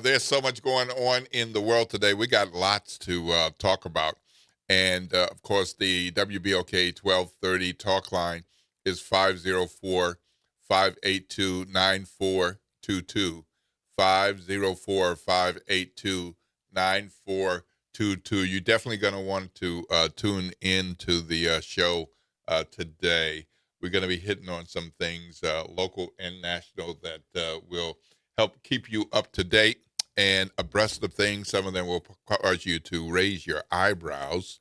There's so much going on in the world today. We got lots to talk about. And of course, the WBOK 1230 talk line is 504 582 9422. 504 582 9422. You're definitely going to want to tune in to the show today. We're going to be hitting on some things, local and national, that will help keep you up to date and abreast of things. Some of them will cause you to raise your eyebrows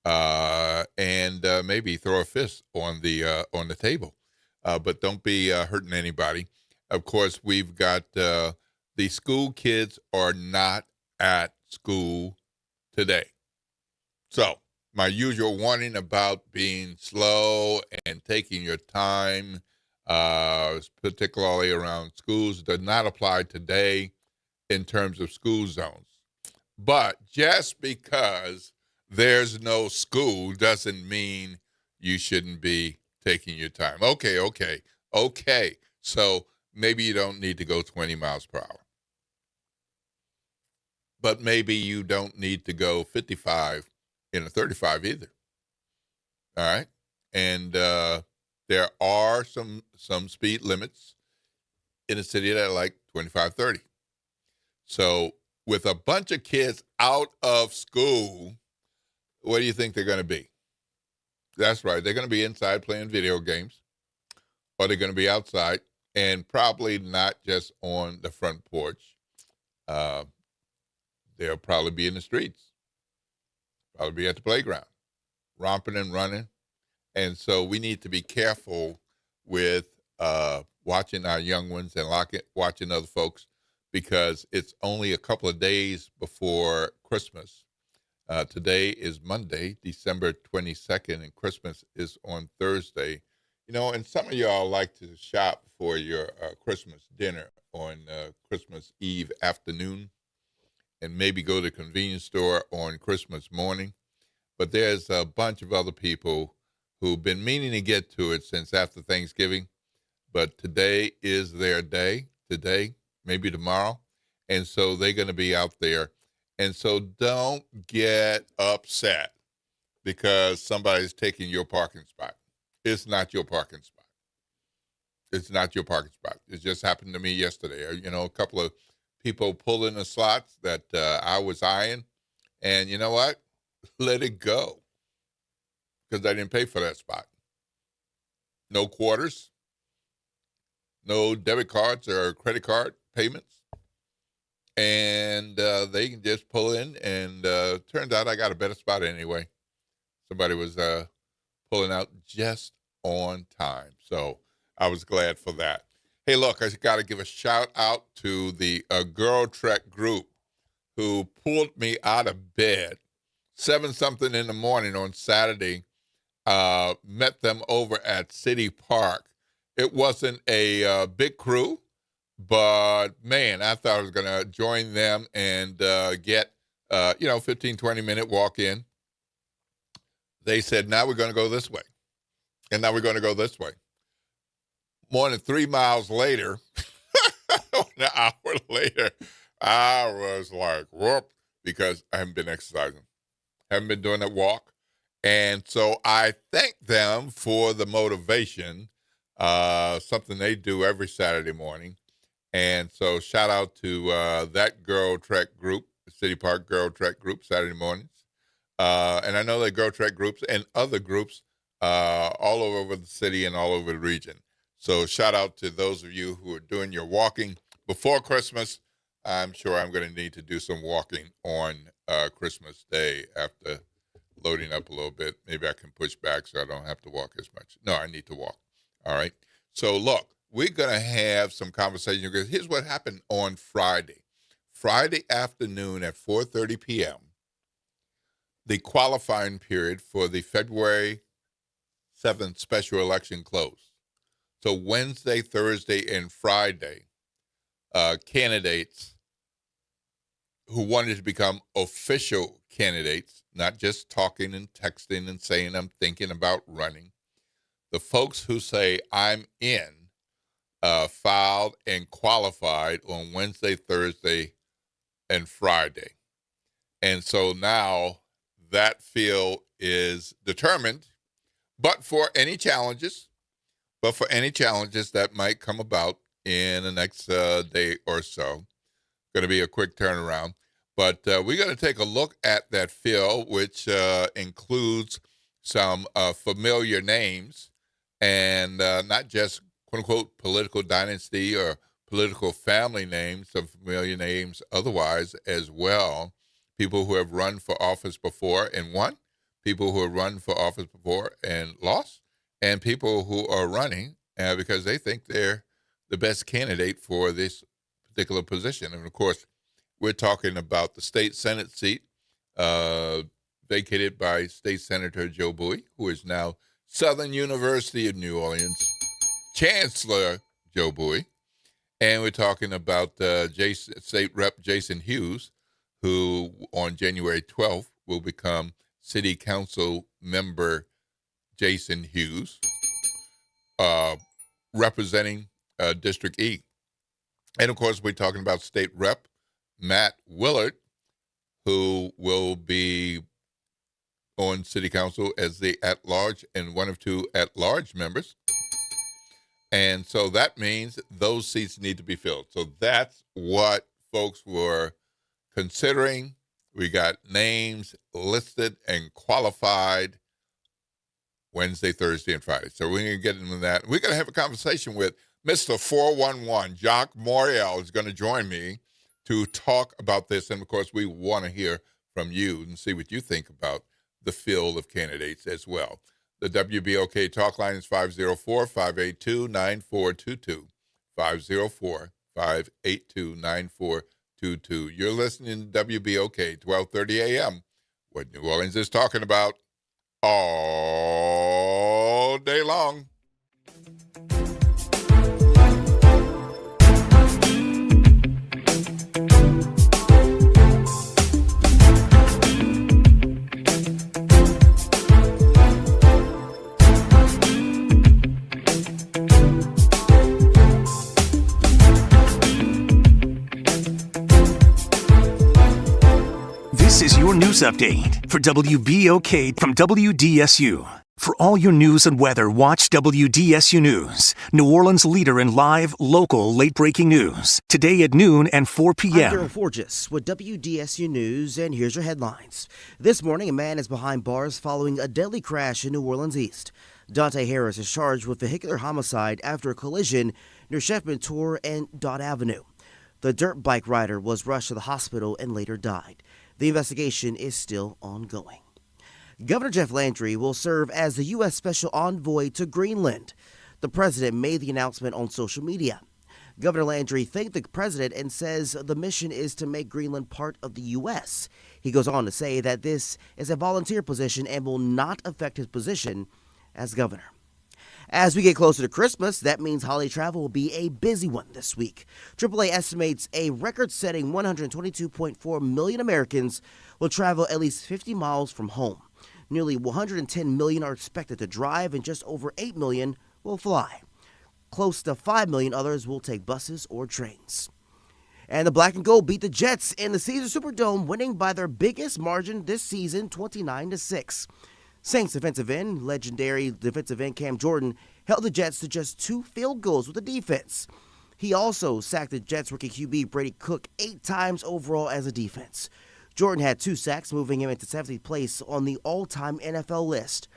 and maybe throw a fist on the table. But don't be hurting anybody. Of course, we've got the school kids are not at school today. So my usual warning about being slow and taking your time, particularly around schools, does not apply today in terms of school zones. But just because there's no school doesn't mean you shouldn't be taking your time. Okay. So maybe you don't need to go 20 miles per hour. But maybe you don't need to go 55 in a 35 either. All right. And there are some speed limits in the city that are like 25, 30. So with a bunch of kids out of school, what do you think they're going to be? That's right. They're going to be inside playing video games, or they're going to be outside, and probably not just on the front porch. They'll probably be in the streets, probably be at the playground, romping and running. And so we need to be careful with watching our young ones and watching other folks, because it's only a couple of days before Christmas. Today is Monday, December 22nd, and Christmas is on Thursday. And some of y'all like to shop for your Christmas dinner on Christmas Eve afternoon, and maybe go to the convenience store on Christmas morning. But there's a bunch of other people who've been meaning to get to it since after Thanksgiving. But today is their day, today, maybe tomorrow. And so they're going to be out there. And so don't get upset because somebody's taking your parking spot. It's not your parking spot. It's not your parking spot. It just happened to me yesterday. A couple of people pulled in the slots that I was eyeing. And you know what? Let it go, because I didn't pay for that spot. No quarters, no debit cards or credit card payments. And they can just pull in, and turns out I got a better spot anyway. Somebody was pulling out just on time. So I was glad for that. Hey, look, I got to give a shout out to the Girl Trek group who pulled me out of bed 7-something in the morning on Saturday. Met them over at City Park. It wasn't a big crew, but man, I thought I was going to join them and get 15, 20-minute walk in. They said, now we're going to go this way. And now we're going to go this way. More than 3 miles later, an hour later, I was like, whoop, because I haven't been exercising. Haven't been doing that walk. And so I thank them for the motivation, something they do every Saturday morning. And so shout out to that Girl Trek group, City Park Girl Trek group, Saturday mornings. And I know that Girl Trek groups and other groups all over the city and all over the region. So shout out to those of you who are doing your walking before Christmas. I'm sure I'm going to need to do some walking on Christmas Day after loading up a little bit. Maybe I can push back so I don't have to walk as much. No, I need to walk. All right. So look, we're going to have some conversation, because here's what happened on Friday. Friday afternoon at 4:30 p.m., the qualifying period for the February 7th special election closed. So Wednesday, Thursday, and Friday, candidates who wanted to become official candidates, not just talking and texting and saying, I'm thinking about running. The folks who say, I'm in, filed and qualified on Wednesday, Thursday, and Friday. And so now that field is determined, but for any challenges that might come about in the next day or so. Going to be a quick turnaround. But we're going to take a look at that field, which includes some familiar names and not just, quote unquote, political dynasty or political family names, some familiar names otherwise as well. People who have run for office before and won, people who have run for office before and lost, and people who are running because they think they're the best candidate for this particular position. And of course, we're talking about the state Senate seat vacated by State Senator Joe Bowie, who is now Southern University of New Orleans Chancellor Joe Bowie. And we're talking about State Rep Jason Hughes, who on January 12th will become City Council member Jason Hughes, representing District E. And of course, we're talking about State Rep Matt Willard, who will be on City Council as the at-large and one of two at-large members. And so that means those seats need to be filled. So that's what folks were considering. We got names listed and qualified Wednesday, Thursday, and Friday. So we're going to get into that. We're going to have a conversation with Mr. 411. Jacques Morial is going to join me to talk about this. And, of course, we want to hear from you and see what you think about the field of candidates as well. The WBOK talk line is 504-582-9422, 504-582-9422. You're listening to WBOK, 1230 a.m., what New Orleans is talking about all day long. This is your news update for WBOK from WDSU. For all your news and weather, watch WDSU News, New Orleans' leader in live, local, late-breaking news. Today at noon and 4 p.m. I'm Daryl Forges with WDSU News, and here's your headlines. This morning, a man is behind bars following a deadly crash in New Orleans East. Dante Harris is charged with vehicular homicide after a collision near Chefman Tour and Dot Avenue. The dirt bike rider was rushed to the hospital and later died. The investigation is still ongoing. Governor Jeff Landry will serve as the U.S. Special Envoy to Greenland. The president made the announcement on social media. Governor Landry thanked the president and says the mission is to make Greenland part of the U.S. He goes on to say that this is a volunteer position and will not affect his position as governor. As we get closer to Christmas, that means holiday travel will be a busy one this week. AAA estimates a record-setting 122.4 million Americans will travel at least 50 miles from home. Nearly 110 million are expected to drive, and just over 8 million will fly. Close to 5 million others will take buses or trains. And the Black and Gold beat the Jets in the Caesars Superdome, winning by their biggest margin this season, 29-6. Saints defensive end, legendary defensive end Cam Jordan, held the Jets to just 2 field goals with the defense. He also sacked the Jets rookie QB Brady Cook 8 times overall as a defense. Jordan had 2 sacks, moving him into 7th place on the all-time NFL list.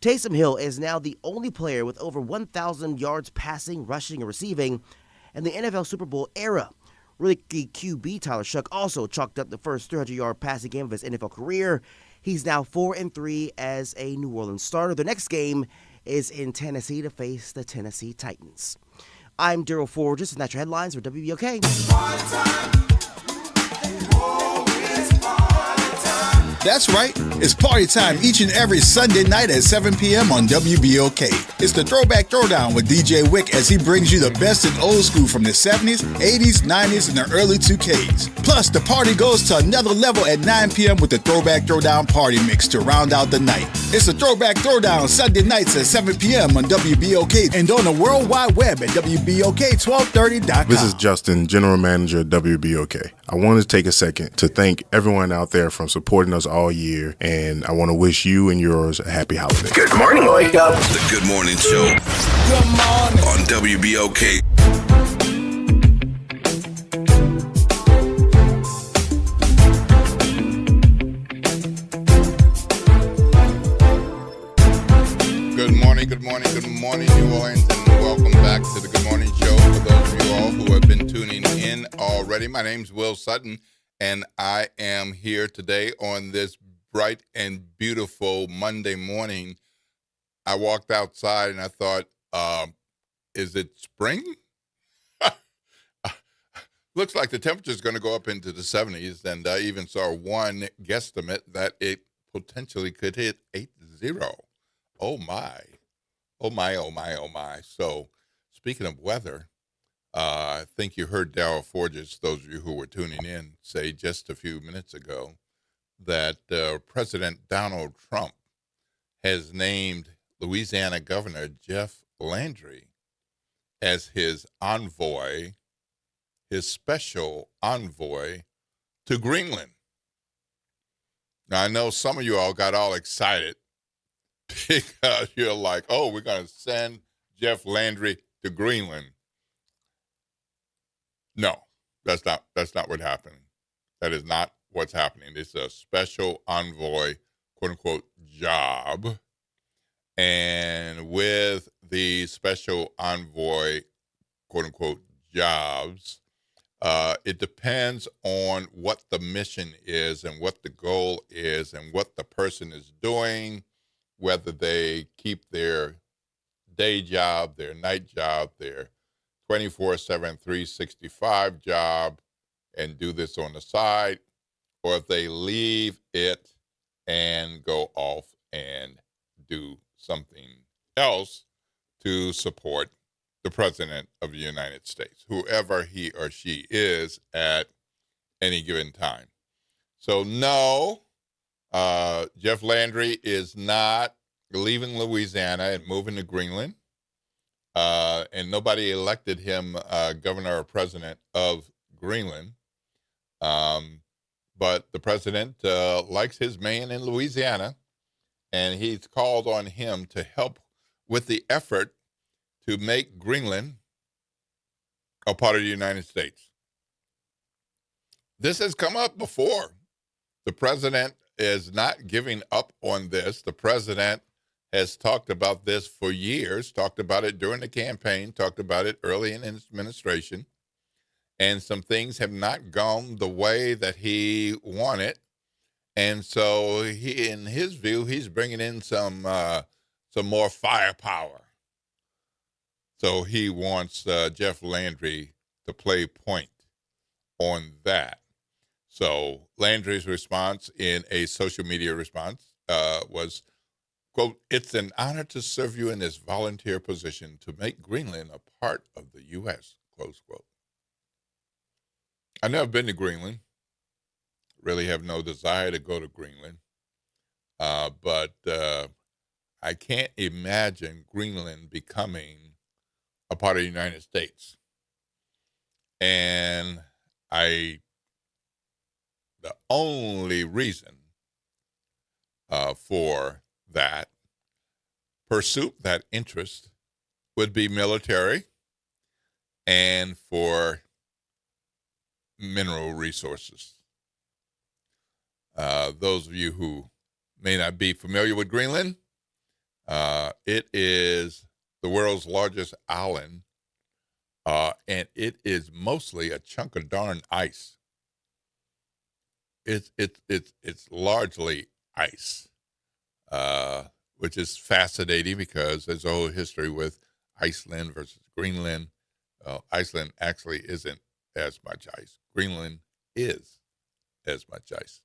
Taysom Hill is now the only player with over 1,000 yards passing, rushing, and receiving in the NFL Super Bowl era. Rookie QB Tyler Shough also chalked up the first 300-yard passing game of his NFL career. He's now 4-3 as a New Orleans starter. The next game is in Tennessee to face the Tennessee Titans. I'm Daryl Forges, and that's your headlines for WBOK. That's right. It's party time each and every Sunday night at 7 p.m. on WBOK. It's the Throwback Throwdown with DJ Wick as he brings you the best in old school from the 70s, 80s, 90s, and the early 2Ks. Plus, the party goes to another level at 9 p.m. with the Throwback Throwdown Party Mix to round out the night. It's the Throwback Throwdown Sunday nights at 7 p.m. on WBOK and on the World Wide Web at WBOK1230.com. This is Justin, General Manager at WBOK. I want to take a second to thank everyone out there from supporting us all year, and I want to wish you and yours a happy holiday. Good morning, wake up. The Good Morning Show. Good morning. On WBOK. Good morning, New Orleans, and welcome back to the Good Morning Show. For those of you all who have been tuning in already, my name's Will Sutton, and I am here today on this bright and beautiful Monday morning. I walked outside and I thought, is it spring? Looks like the temperature is going to go up into the 70s, and I even saw one guesstimate that it potentially could hit 80. Oh, my. Oh, my, oh, my, oh, my. So, speaking of weather, I think you heard Darryl Forges, those of you who were tuning in, say just a few minutes ago that President Donald Trump has named Louisiana Governor Jeff Landry as his envoy, his special envoy to Greenland. Now, I know some of you all got all excited because you're like, oh, we're going to send Jeff Landry to Greenland. No, that's not what's happening. That is not what's happening. It's a special envoy, quote unquote, job. And with the special envoy, quote unquote, jobs, it depends on what the mission is and what the goal is and what the person is doing, whether they keep their day job, their night job, their 24/7, 365 job, and do this on the side, or if they leave it and go off and do something else to support the President of the United States, whoever he or she is at any given time. So no, Jeff Landry is not leaving Louisiana and moving to Greenland, and nobody elected him governor or president of Greenland. But the president likes his man in Louisiana, and he's called on him to help with the effort to make Greenland a part of the United States. This has come up before. The president is not giving up on this. The president has talked about this for years, talked about it during the campaign, talked about it early in his administration, and some things have not gone the way that he wanted. And so he, in his view, he's bringing in some more firepower. So he wants Jeff Landry to play point on that. So Landry's response in a social media response was, quote, "It's an honor to serve you in this volunteer position to make Greenland a part of the U.S., close quote. I've never been to Greenland. Really have no desire to go to Greenland. But I can't imagine Greenland becoming a part of the United States. And the only reason for that pursuit, that interest, would be military and for mineral resources. Those of you who may not be familiar with Greenland, it is the world's largest island, and it is mostly a chunk of darn ice. It's largely ice, which is fascinating because there's a whole history with Iceland versus Greenland. Iceland actually isn't as much ice. Greenland is as much ice.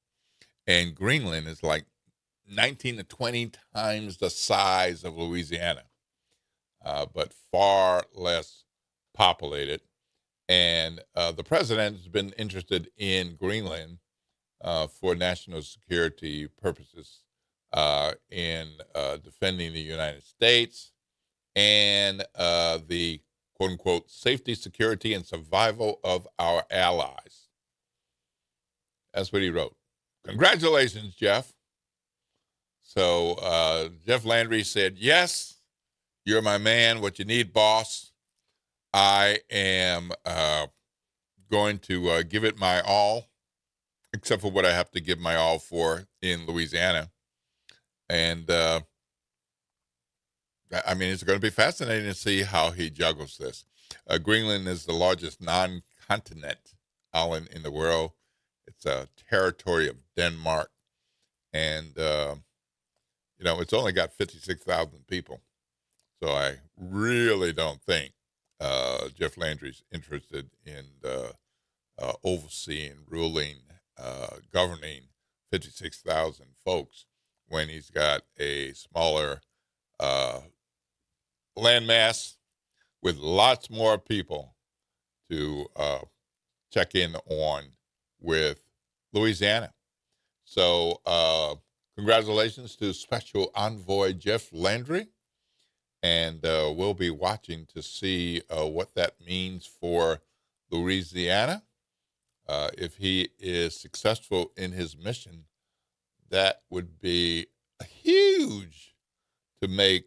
And Greenland is like 19 to 20 times the size of Louisiana, but far less populated. And the president has been interested in Greenland for national security purposes, in defending the United States and the quote unquote safety, security, and survival of our allies. That's what he wrote. Congratulations, Jeff. So Jeff Landry said, yes, you're my man. What you need, boss. I am going to give it my all, except for what I have to give my all for in Louisiana. And, I mean, it's going to be fascinating to see how he juggles this. Greenland is the largest non-continent island in the world. It's a territory of Denmark. And, you know, it's only got 56,000 people. So I really don't think Jeff Landry's interested in overseeing, ruling, governing 56,000 folks when he's got a smaller landmass with lots more people to check in on with Louisiana. So congratulations to Special Envoy Jeff Landry. And we'll be watching to see what that means for Louisiana. If he is successful in his mission, that would be huge to make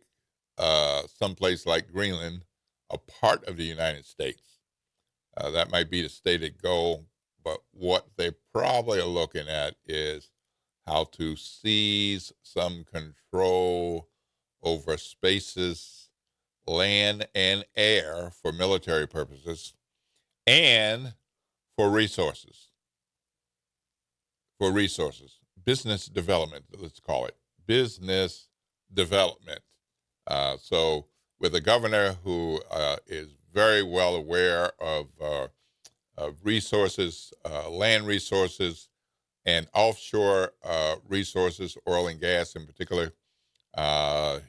someplace like Greenland a part of the United States. That might be the stated goal, but what they probably are looking at is how to seize some control over spaces, land, and air for military purposes and for resources. Business development, let's call it. Business development. So with a governor who is very well aware of resources, land resources, and offshore resources, oil and gas in particular,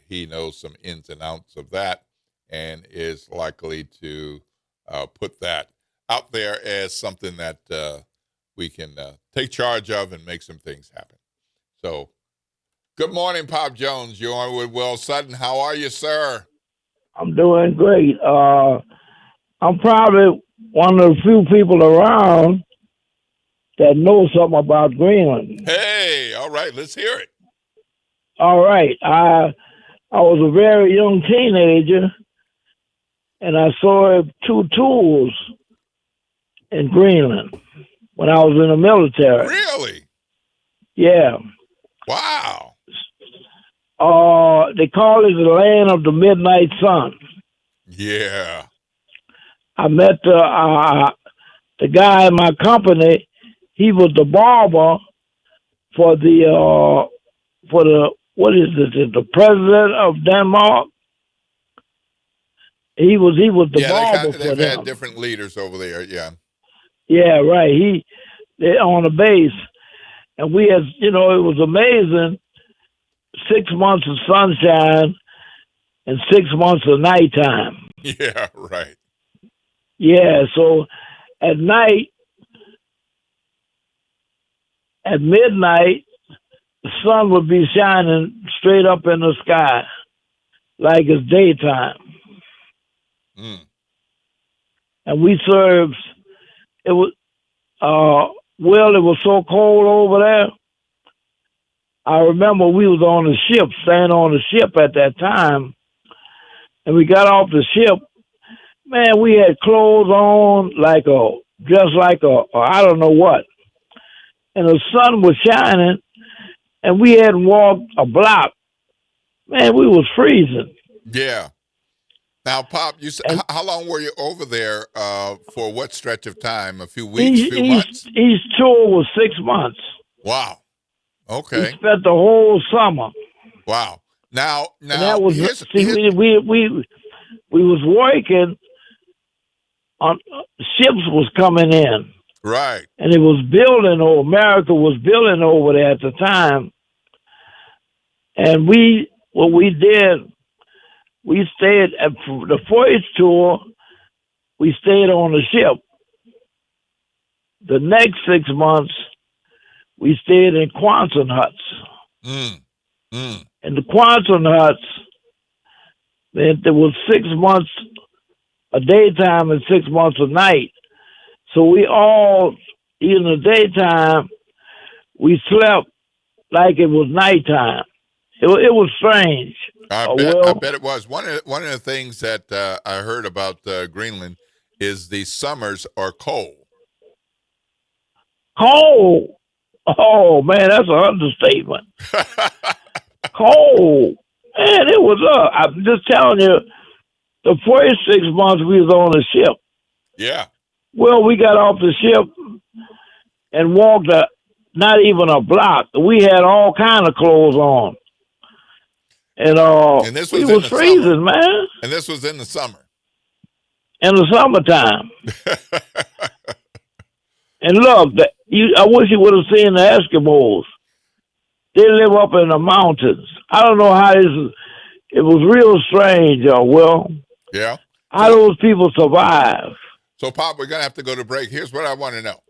he knows some ins and outs of that and is likely to put that out there as something that we can take charge of and make some things happen. So, good morning, Pop Jones. You're on with Will Sutton. How are you, sir? I'm doing great. I'm probably one of the few people around that know something about Greenland. Hey, all right, let's hear it. All right. I was a very young teenager, and I saw 2 tools in Greenland when I was in the military. Really? Yeah. Wow. They call it the land of the midnight sun. Yeah. I met the guy in my company. He was the barber for the what is it? The president of Denmark. He was the barber for them. They've had different leaders over there. Yeah. Yeah, right. They're on the base, and we had, it was amazing. 6 months of sunshine and 6 months of nighttime. Yeah, right. Yeah, so at night, at midnight, the sun would be shining straight up in the sky like it's daytime. Mm. And we served, it was so cold over there. I remember we was on the ship, staying on the ship at that time, and we got off the ship. Man, we had clothes on just like I don't know what. And the sun was shining, and we hadn't walked a block. Man, we was freezing. Yeah. Now, Pop, you said, how long were you over there for what stretch of time? A few weeks, few months? Each tour was 6 months. Wow. Okay. We spent the whole summer. Wow. Now and that was we was working on ships was coming in. Right. And it was building over. America was building over there at the time. And what we did, we stayed at the first tour. We stayed on the ship. The next 6 months, we stayed in Quonset huts. And the Quonset huts, there was 6 months a daytime and 6 months a night. So we all, in the daytime, we slept like it was nighttime. It was strange. I bet it was. One of the things that I heard about Greenland is the summers are cold. Cold. Oh man, that's an understatement. Cold. Man, it was I'm just telling you, the first 6 months we was on the ship. Yeah. Well, we got off the ship and walked not even a block. We had all kind of clothes on. And this we was was freezing, summer. man. And this was in the summer. In the summertime. And look, I wish you would have seen the Eskimos. They live up in the mountains. I don't know how it was real strange, Will. Yeah. How those people survive. So, Pop, we're going to have to go to break. Here's what I want to know.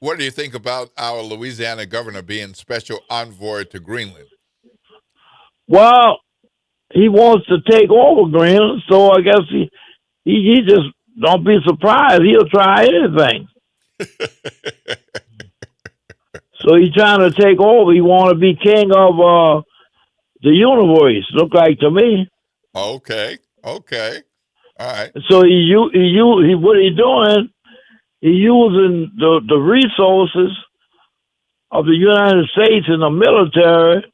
What do you think about our Louisiana governor being special envoy to Greenland? Well, he wants to take over Greenland, so I guess he just don't be surprised. He'll try anything. So he's trying to take over. He want to be king of the universe. Look like to me. Okay. All right. So what he doing? He using the resources of the United States and the military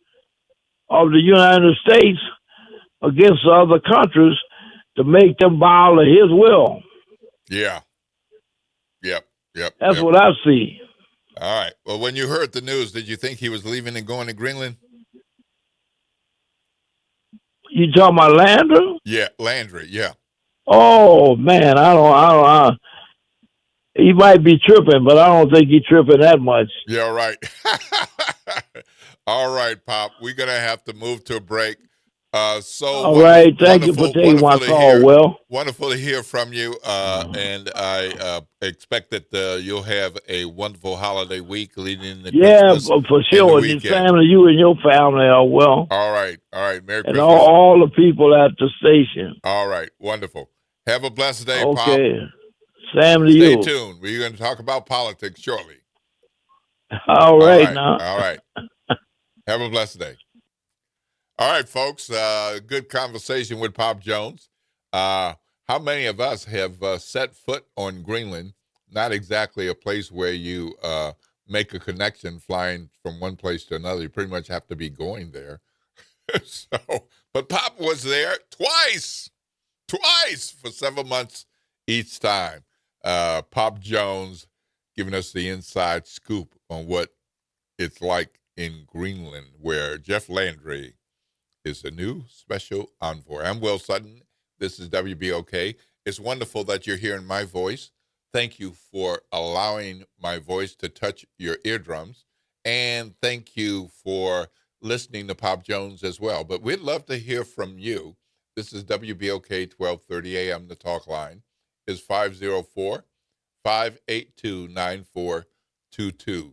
of the United States against the other countries to make them bow to his will. Yeah. Yep. That's what I see. All right. Well, when you heard the news, did you think he was leaving and going to Greenland? You talking about Landry? Yeah, Landry. Yeah. Oh man, I don't. He might be tripping, but I don't think he's tripping that much. Yeah, right. All right, Pop. We're gonna have to move to a break. All right. Thank you for taking my call, Will. Wonderful to hear from you, and I expect that you'll have a wonderful holiday week leading into Christmas. Yeah, for sure. Your family, you and your family are well. All right. Merry Christmas. And all the people at the station. All right, wonderful. Have a blessed day, Pop. Okay. Sam to you. Stay tuned. We're going to talk about politics shortly. All right now. All right. Have a blessed day. All right, folks. Good conversation with Pop Jones. How many of us have set foot on Greenland? Not exactly a place where you make a connection flying from one place to another. You pretty much have to be going there. But Pop was there twice for 7 months each time. Pop Jones giving us the inside scoop on what it's like in Greenland, where Jeff Landry is the new special envoy. I'm Will Sutton. This is WBOK. It's wonderful that you're hearing my voice. Thank you for allowing my voice to touch your eardrums. And thank you for listening to Pop Jones as well. But we'd love to hear from you. This is WBOK 1230 AM. The talk line is 504-582-9422.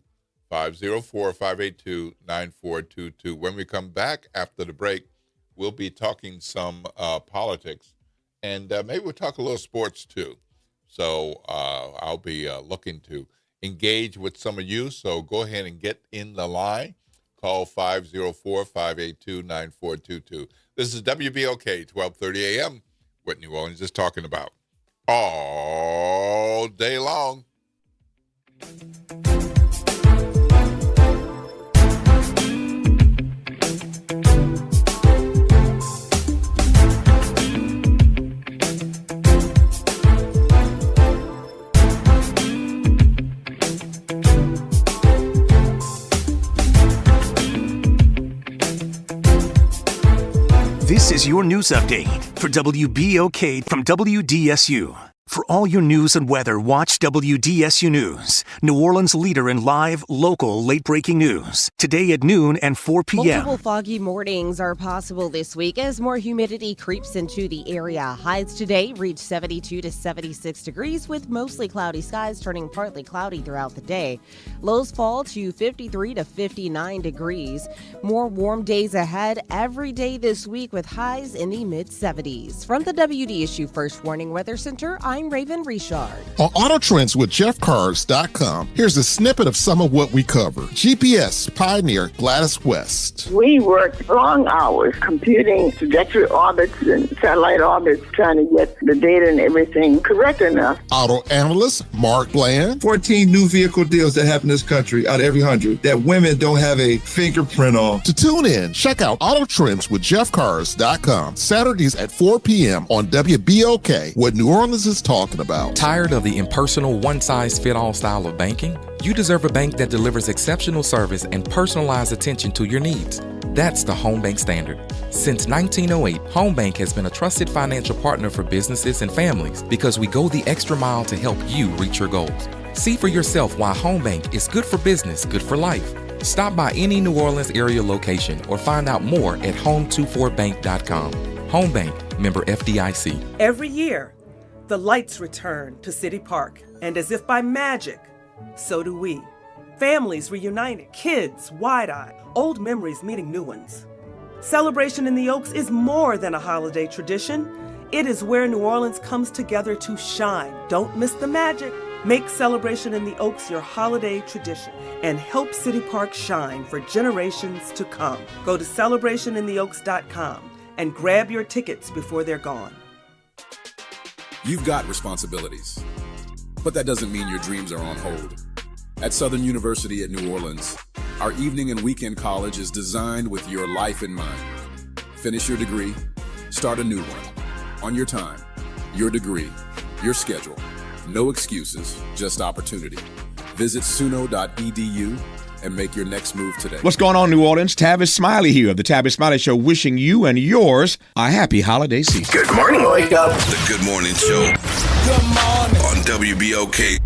504-582-9422. When we come back after the break, we'll be talking some politics, and maybe we'll talk a little sports too. So I'll be looking to engage with some of you. So go ahead and get in the line. Call 504-582-9422. This is WBOK 1230 AM. What New Orleans is talking about all day long. This is your news update for WBOK from WDSU. For all your news and weather, watch WDSU News, New Orleans' leader in live, local, late-breaking news. Today at noon and 4 p.m. Multiple foggy mornings are possible this week as more humidity creeps into the area. Highs today reach 72 to 76 degrees with mostly cloudy skies turning partly cloudy throughout the day. Lows fall to 53 to 59 degrees. More warm days ahead every day this week with highs in the mid-70s. From the WDSU First Warning Weather Center, I'm I'm Raven Richard. On Auto Trends with JeffCars.com, here's a snippet of some of what we cover. GPS pioneer Gladys West. We worked long hours computing trajectory orbits and satellite orbits, trying to get the data and everything correct enough. Auto analyst Mark Bland. 14 new vehicle deals that happen in this country out of every 100 that women don't have a fingerprint on. To tune in, check out Auto Trends with JeffCars.com, Saturdays at 4 p.m. on WBOK, what New Orleans is talking about. Tired of the impersonal, one-size-fit-all style of banking? You deserve a bank that delivers exceptional service and personalized attention to your needs. That's the Home Bank Standard. Since 1908, Home Bank has been a trusted financial partner for businesses and families because we go the extra mile to help you reach your goals. See for yourself why Home Bank is good for business, good for life. Stop by any New Orleans area location or find out more at home24bank.com. Home Bank, member FDIC. Every year, the lights return to City Park, and as if by magic, so do we. Families reunited, kids wide-eyed, old memories meeting new ones. Celebration in the Oaks is more than a holiday tradition. It is where New Orleans comes together to shine. Don't miss the magic. Make Celebration in the Oaks your holiday tradition and help City Park shine for generations to come. Go to celebrationintheoaks.com and grab your tickets before they're gone. You've got responsibilities, but that doesn't mean your dreams are on hold. At Southern University at New Orleans, our evening and weekend college is designed with your life in mind. Finish your degree, start a new one, on your time, your degree, your schedule. No excuses, just opportunity. Visit suno.edu and make your next move today. What's going on, New Orleans? Tavis Smiley here of the Tavis Smiley Show, wishing you and yours a happy holiday season. Good morning. Wake up. The Good Morning Show. Good morning. On WBOK.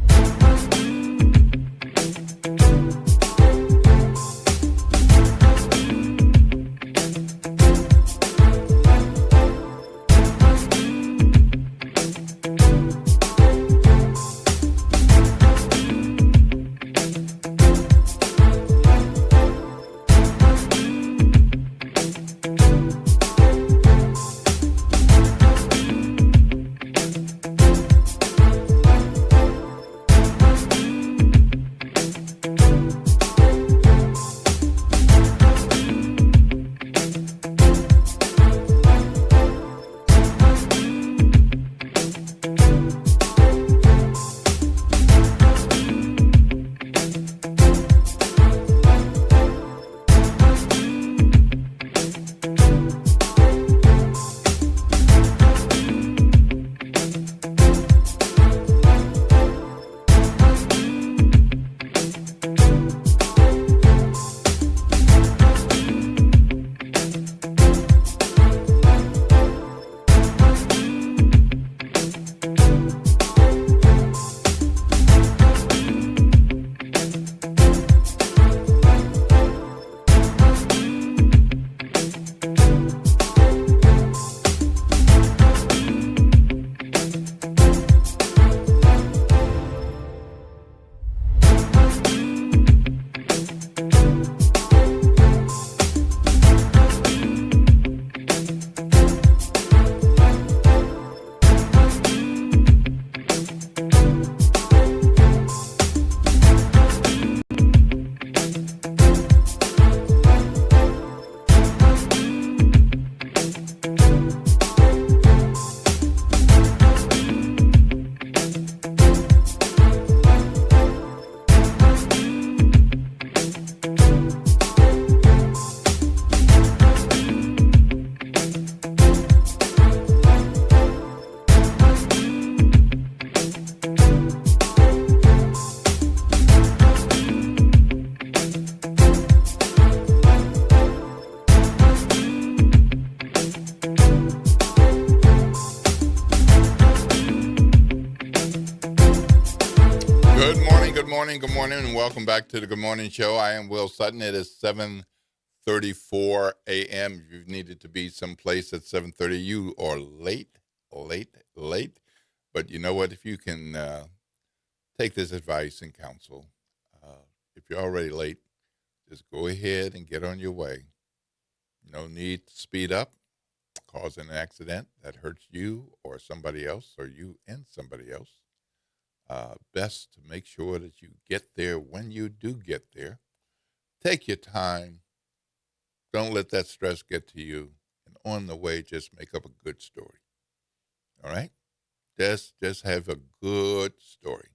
Good morning, and welcome back to the Good Morning Show. I am Will Sutton. It is 7:34 a.m. If you've needed to be someplace at 7:30, you are late. But you know what? If you can take this advice and counsel, if you're already late, just go ahead and get on your way. No need to speed up. causing an accident that hurts you or somebody else, or you and somebody else, best to make sure that you get there when you do get there. Take your time. Don't let that stress get to you. And on the way, just make up a good story. All right? Just have a good story,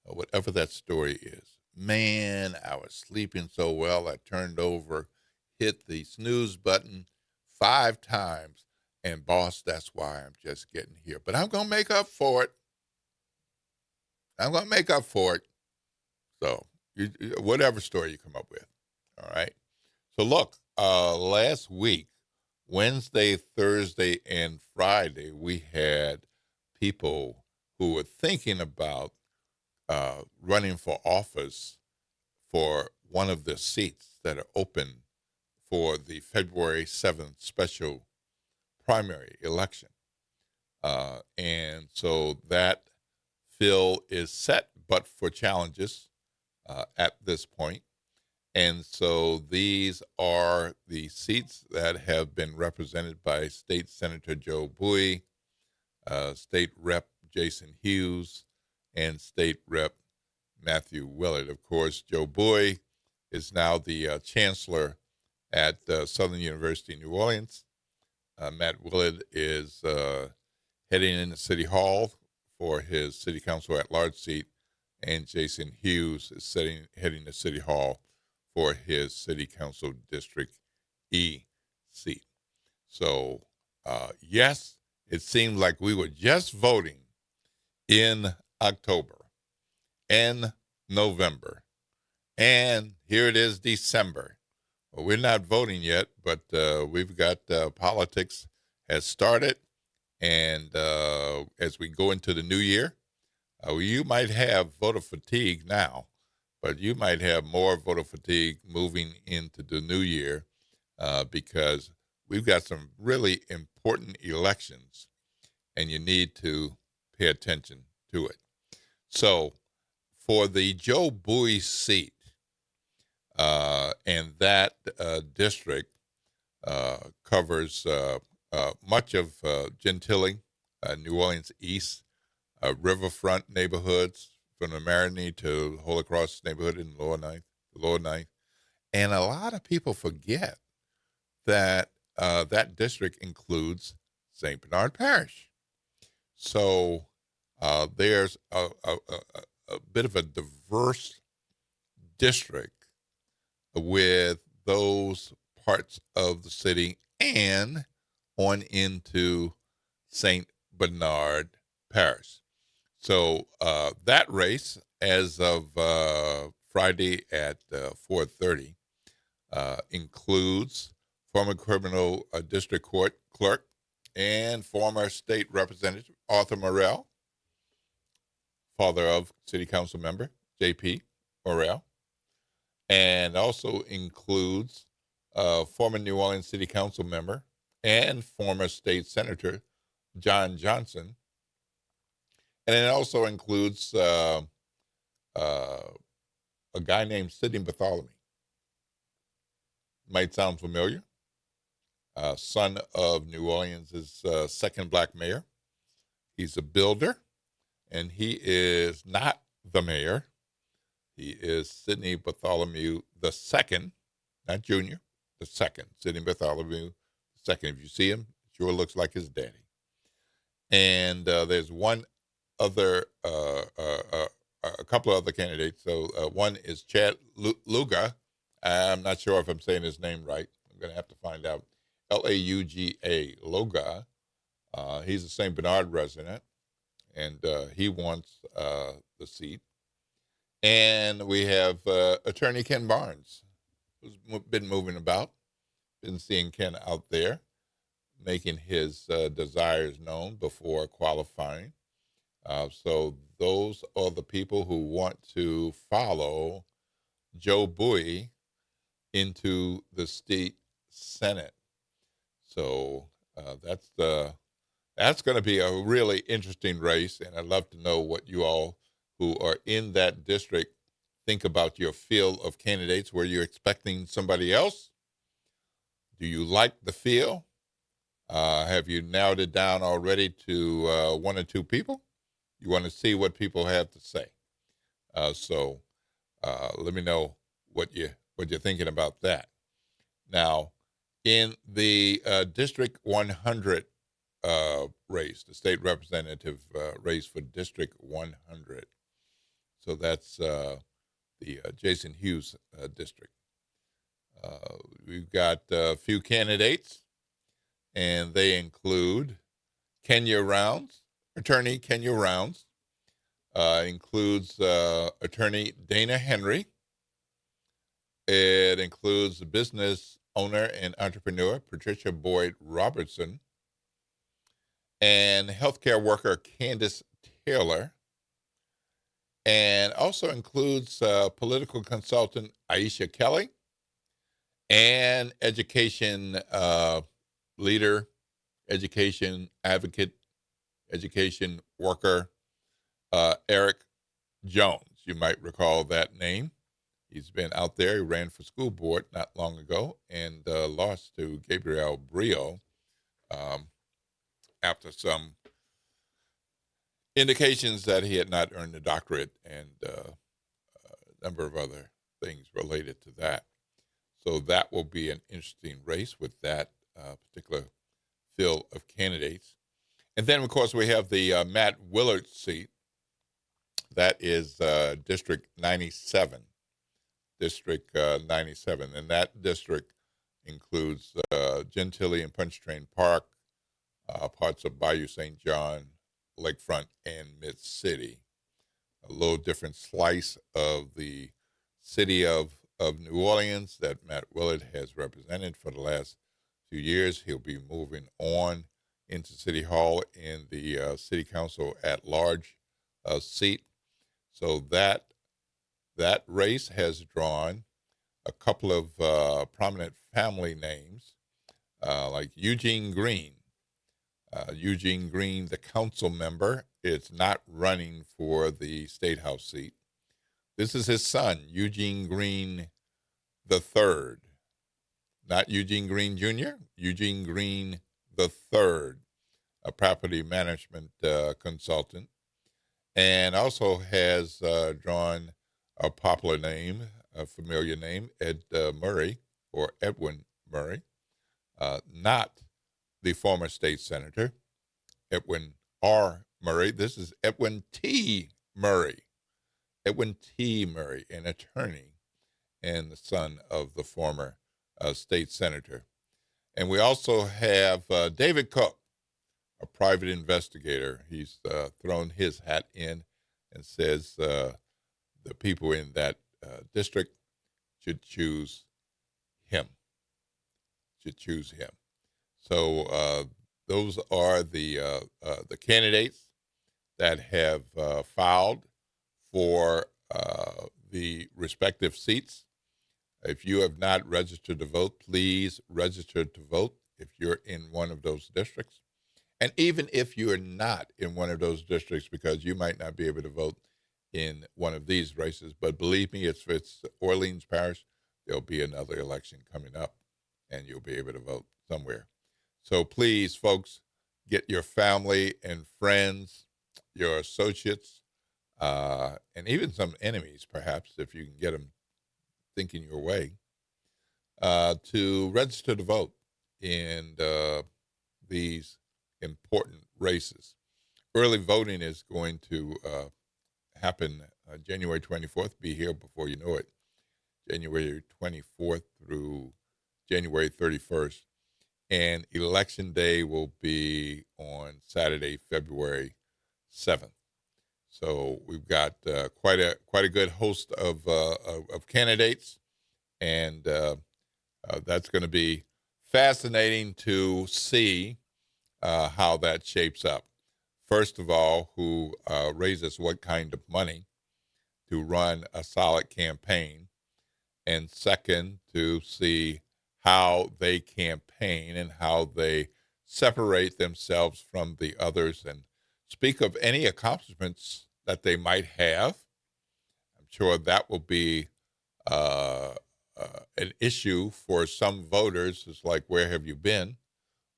whatever that story is. Man, I was sleeping so well, I turned over, hit the snooze button 5 times, and boss, that's why I'm just getting here. But I'm going to make up for it. I'm going to make up for it. So, whatever story you come up with. All right? So, look, last week, Wednesday, Thursday, and Friday, we had people who were thinking about running for office for one of the seats that are open for the February 7th special primary election. And so that fill is set, but for challenges at this point. And so these are the seats that have been represented by State Senator Joe Bui, State Rep Jason Hughes, and State Rep Matthew Willard. Of course, Joe Bui is now the chancellor at Southern University, New Orleans. Matt Willard is heading into City Hall for his City Council at-large seat, and Jason Hughes is heading to City Hall for his City Council District E seat. So, yes, it seemed like we were just voting in October and November, and here it is December. Well, we're not voting yet, but we've got politics has started, and as we go into the new year, you might have voter fatigue now, but you might have more voter fatigue moving into the new year because we've got some really important elections, and you need to pay attention to it. So for the Joe Bui seat, and that district covers much of Gentilly, New Orleans East, riverfront neighborhoods from the Marigny to Holy Cross neighborhood in the Lower Ninth. And a lot of people forget that that district includes St. Bernard Parish. So there's a bit of a diverse district with those parts of the city and on into St. Bernard Parish. So that race, as of Friday at 4:30, includes former criminal district court clerk and former state representative Arthur Morrell, father of city council member J.P. Morrell, and also includes former New Orleans city council member and former state senator John Johnson. And it also includes a guy named Sidney Bartholomew. Might sound familiar. Son of New Orleans' second black mayor. He's a builder, and he is not the mayor. He is Sidney Bartholomew the second, not Junior, the second. Sidney Bartholomew the second. If you see him, it sure looks like his daddy. And there's one other, a couple of other candidates. So one is Chad Luga. I'm not sure if I'm saying his name right. I'm going to have to find out. L-A-U-G-A, Luga. He's a St. Bernard resident, and he wants the seat. And we have Attorney Ken Barnes, who's been moving about, been seeing Ken out there, making his desires known before qualifying. So those are the people who want to follow Joe Bui into the state Senate. So that's going to be a really interesting race, and I'd love to know what you all who are in that district think about your field of candidates. Were you expecting somebody else? Do you like the field? Have you narrowed it down already to one or two people? You want to see what people have to say. So let me know what you're thinking about that. Now, in the District 100 race, the state representative race for District 100, so that's the Jason Hughes district. We've got a few candidates, and they include Kenya Rounds, Attorney Kenya Rounds, includes Attorney Dana Henry. It includes business owner and entrepreneur Patricia Boyd Robertson, and healthcare worker Candace Taylor, and also includes political consultant Aisha Kelly, and education leader, education advocate, education worker Eric Jones. You might recall that name. He's been out there. He ran for school board not long ago and lost to Gabriel Brio after some indications that he had not earned a doctorate and a number of other things related to that. So that will be an interesting race with that particular field of candidates. And then, of course, we have the Matt Willard seat. That is District 97. District 97. And that district includes Gentilly and Pontchartrain Park, parts of Bayou St. John, Lakefront, and Mid-City. A little different slice of the city of New Orleans that Matt Willard has represented for the last few years. He'll be moving on into City Hall in the City Council at-large seat. So that race has drawn a couple of prominent family names, like Eugene Green. Eugene Green, the council member, is not running for the State House seat. This is his son, Eugene Green III. Not Eugene Green Jr., Eugene Green III, a property management consultant, and also has drawn a popular name, a familiar name, Ed Murray, or Edwin Murray, not the former state senator, Edwin R. Murray. This is Edwin T. Murray. Edwin T. Murray, an attorney and the son of the former state senator. And we also have David Cook, a private investigator. He's thrown his hat in and says the people in that district should choose him. So those are the candidates that have filed for the respective seats. If you have not registered to vote, please register to vote if you're in one of those districts. And even if you are not in one of those districts, because you might not be able to vote in one of these races, but believe me, if it's Orleans Parish, there'll be another election coming up, and you'll be able to vote somewhere. So please, folks, get your family and friends, your associates, and even some enemies, perhaps, if you can get them thinking your way, to register to vote in these important races. Early voting is going to happen January 24th, be here before you know it, January 24th through January 31st. And Election Day will be on Saturday, February 7th. So we've got quite a good host of candidates, and that's going to be fascinating to see how that shapes up. First of all, who raises what kind of money to run a solid campaign, and second, to see how they campaign and how they separate themselves from the others and speak of any accomplishments that they might have. I'm sure that will be an issue for some voters. It's like, where have you been?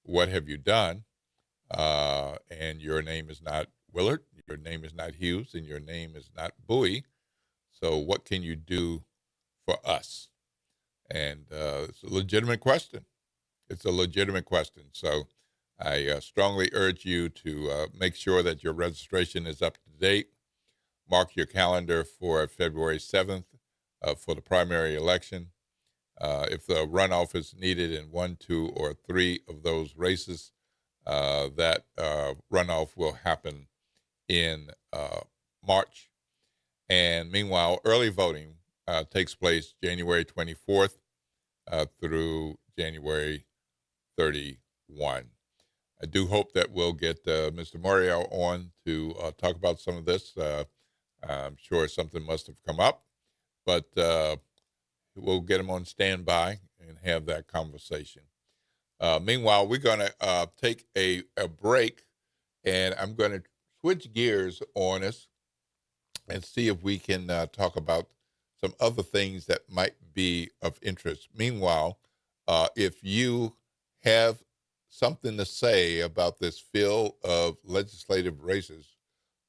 what have you done? And your name is not Willard, your name is not Hughes, and your name is not Bowie. So what can you do for us? And it's a legitimate question. It's a legitimate question. So I strongly urge you to make sure that your registration is up to date. Mark your calendar for February 7th for the primary election. If the runoff is needed in 1, 2, or 3 of those races, that runoff will happen in March. And meanwhile, early voting takes place January 24th through January 31. I do hope that we'll get Mr. Morial on to talk about some of this. I'm sure something must have come up, but we'll get him on standby and have that conversation. Meanwhile, we're going to take a break, and I'm going to switch gears on us and see if we can talk about some other things that might be of interest. Meanwhile, if you have something to say about this field of legislative races,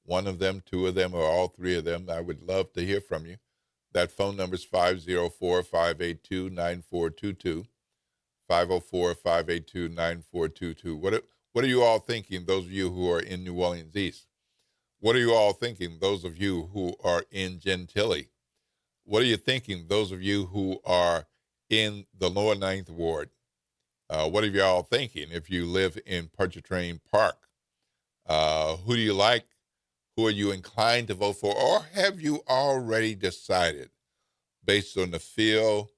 one of them, 2 of them, or all 3 of them, I would love to hear from you. That phone number is 504-582-9422, 504-582-9422. What are you all thinking, those of you who are in New Orleans East? What are you all thinking, those of you who are in Gentilly? What are you thinking, those of you who are in the lower 9th Ward? What are y'all thinking if you live in Pontchartrain Park? Who do you like? Who are you inclined to vote for? Or have you already decided based on the field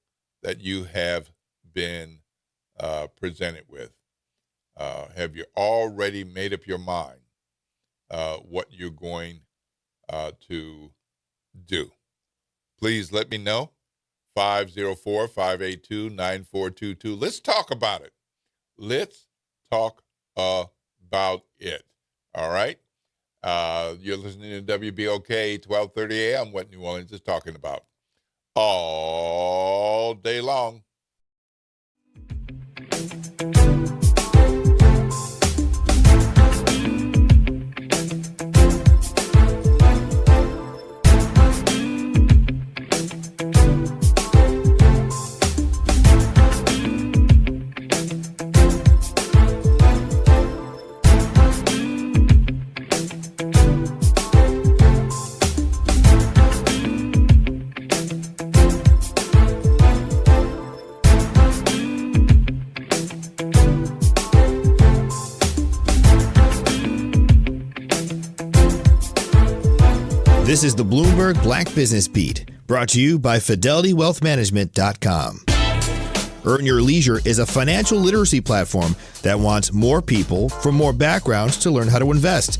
that you have been presented with? Have you already made up your mind what you're going to do? Please let me know. 504-582-9422. Let's talk about it. Let's talk about it. All right? You're listening to WBOK 1230 AM, what New Orleans is talking about all day long. This is the Bloomberg Black Business Beat, brought to you by FidelityWealthManagement.com. Earn Your Leisure is a financial literacy platform that wants more people from more backgrounds to learn how to invest.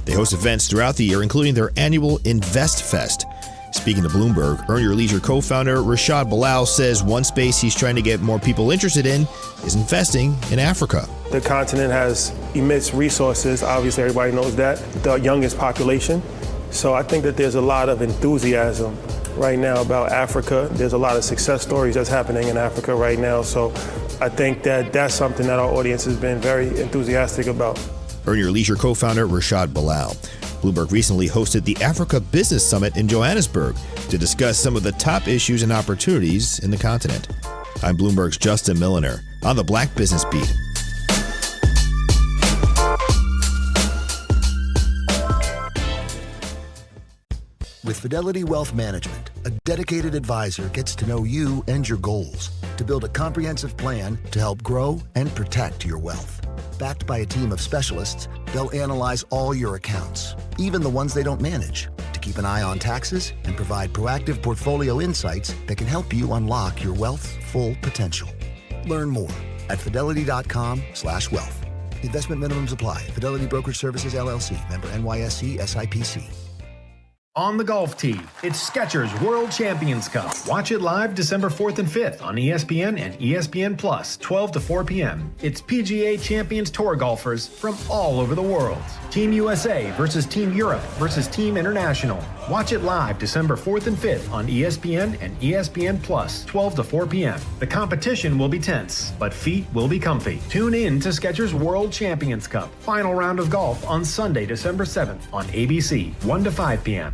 They host events throughout the year, including their annual Invest Fest. Speaking to Bloomberg, Earn Your Leisure co-founder Rashad Bilal says one space he's trying to get more people interested in is investing in Africa. The continent has immense resources. Obviously, everybody knows that. The youngest population. So I think that there's a lot of enthusiasm right now about Africa. There's a lot of success stories that's happening in Africa right now. So I think that that's something that our audience has been very enthusiastic about. Earn Your Leisure co-founder Rashad Bilal. Bloomberg recently hosted the Africa Business Summit in Johannesburg to discuss some of the top issues and opportunities in the continent. I'm Bloomberg's Justin Milliner on the Black Business Beat. With Fidelity Wealth Management, a dedicated advisor gets to know you and your goals to build a comprehensive plan to help grow and protect your wealth. Backed by a team of specialists, they'll analyze all your accounts, even the ones they don't manage, to keep an eye on taxes and provide proactive portfolio insights that can help you unlock your wealth's full potential. Learn more at fidelity.com/wealth. Investment minimums apply. Fidelity Brokerage Services, LLC. Member NYSE SIPC. On the golf tee, it's Skechers World Champions Cup. Watch it live December 4th and 5th on ESPN and ESPN Plus, 12 to 4 p.m. It's PGA Champions Tour golfers from all over the world. Team USA versus Team Europe versus Team International. Watch it live December 4th and 5th on ESPN and ESPN Plus, 12 to 4 p.m. The competition will be tense, but feet will be comfy. Tune in to Skechers World Champions Cup, final round of golf on Sunday, December 7th on ABC, 1 to 5 p.m.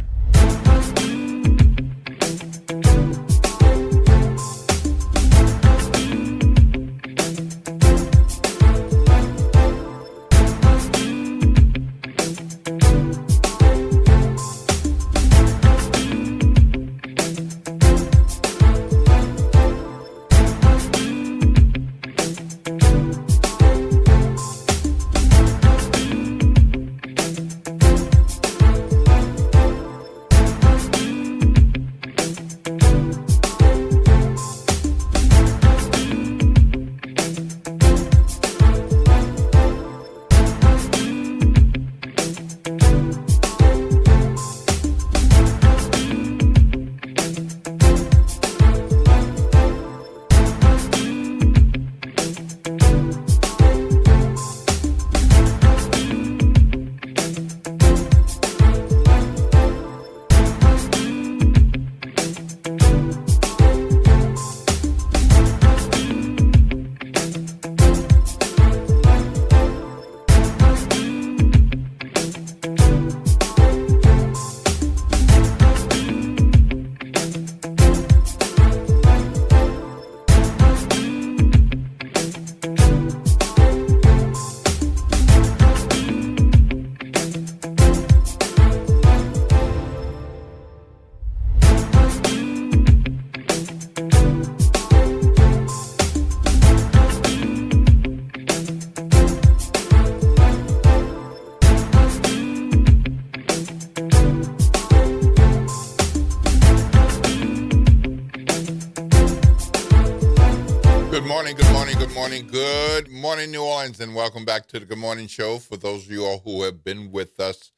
Good morning, New Orleans, and welcome back to the Good Morning Show. For those of you all who have been with us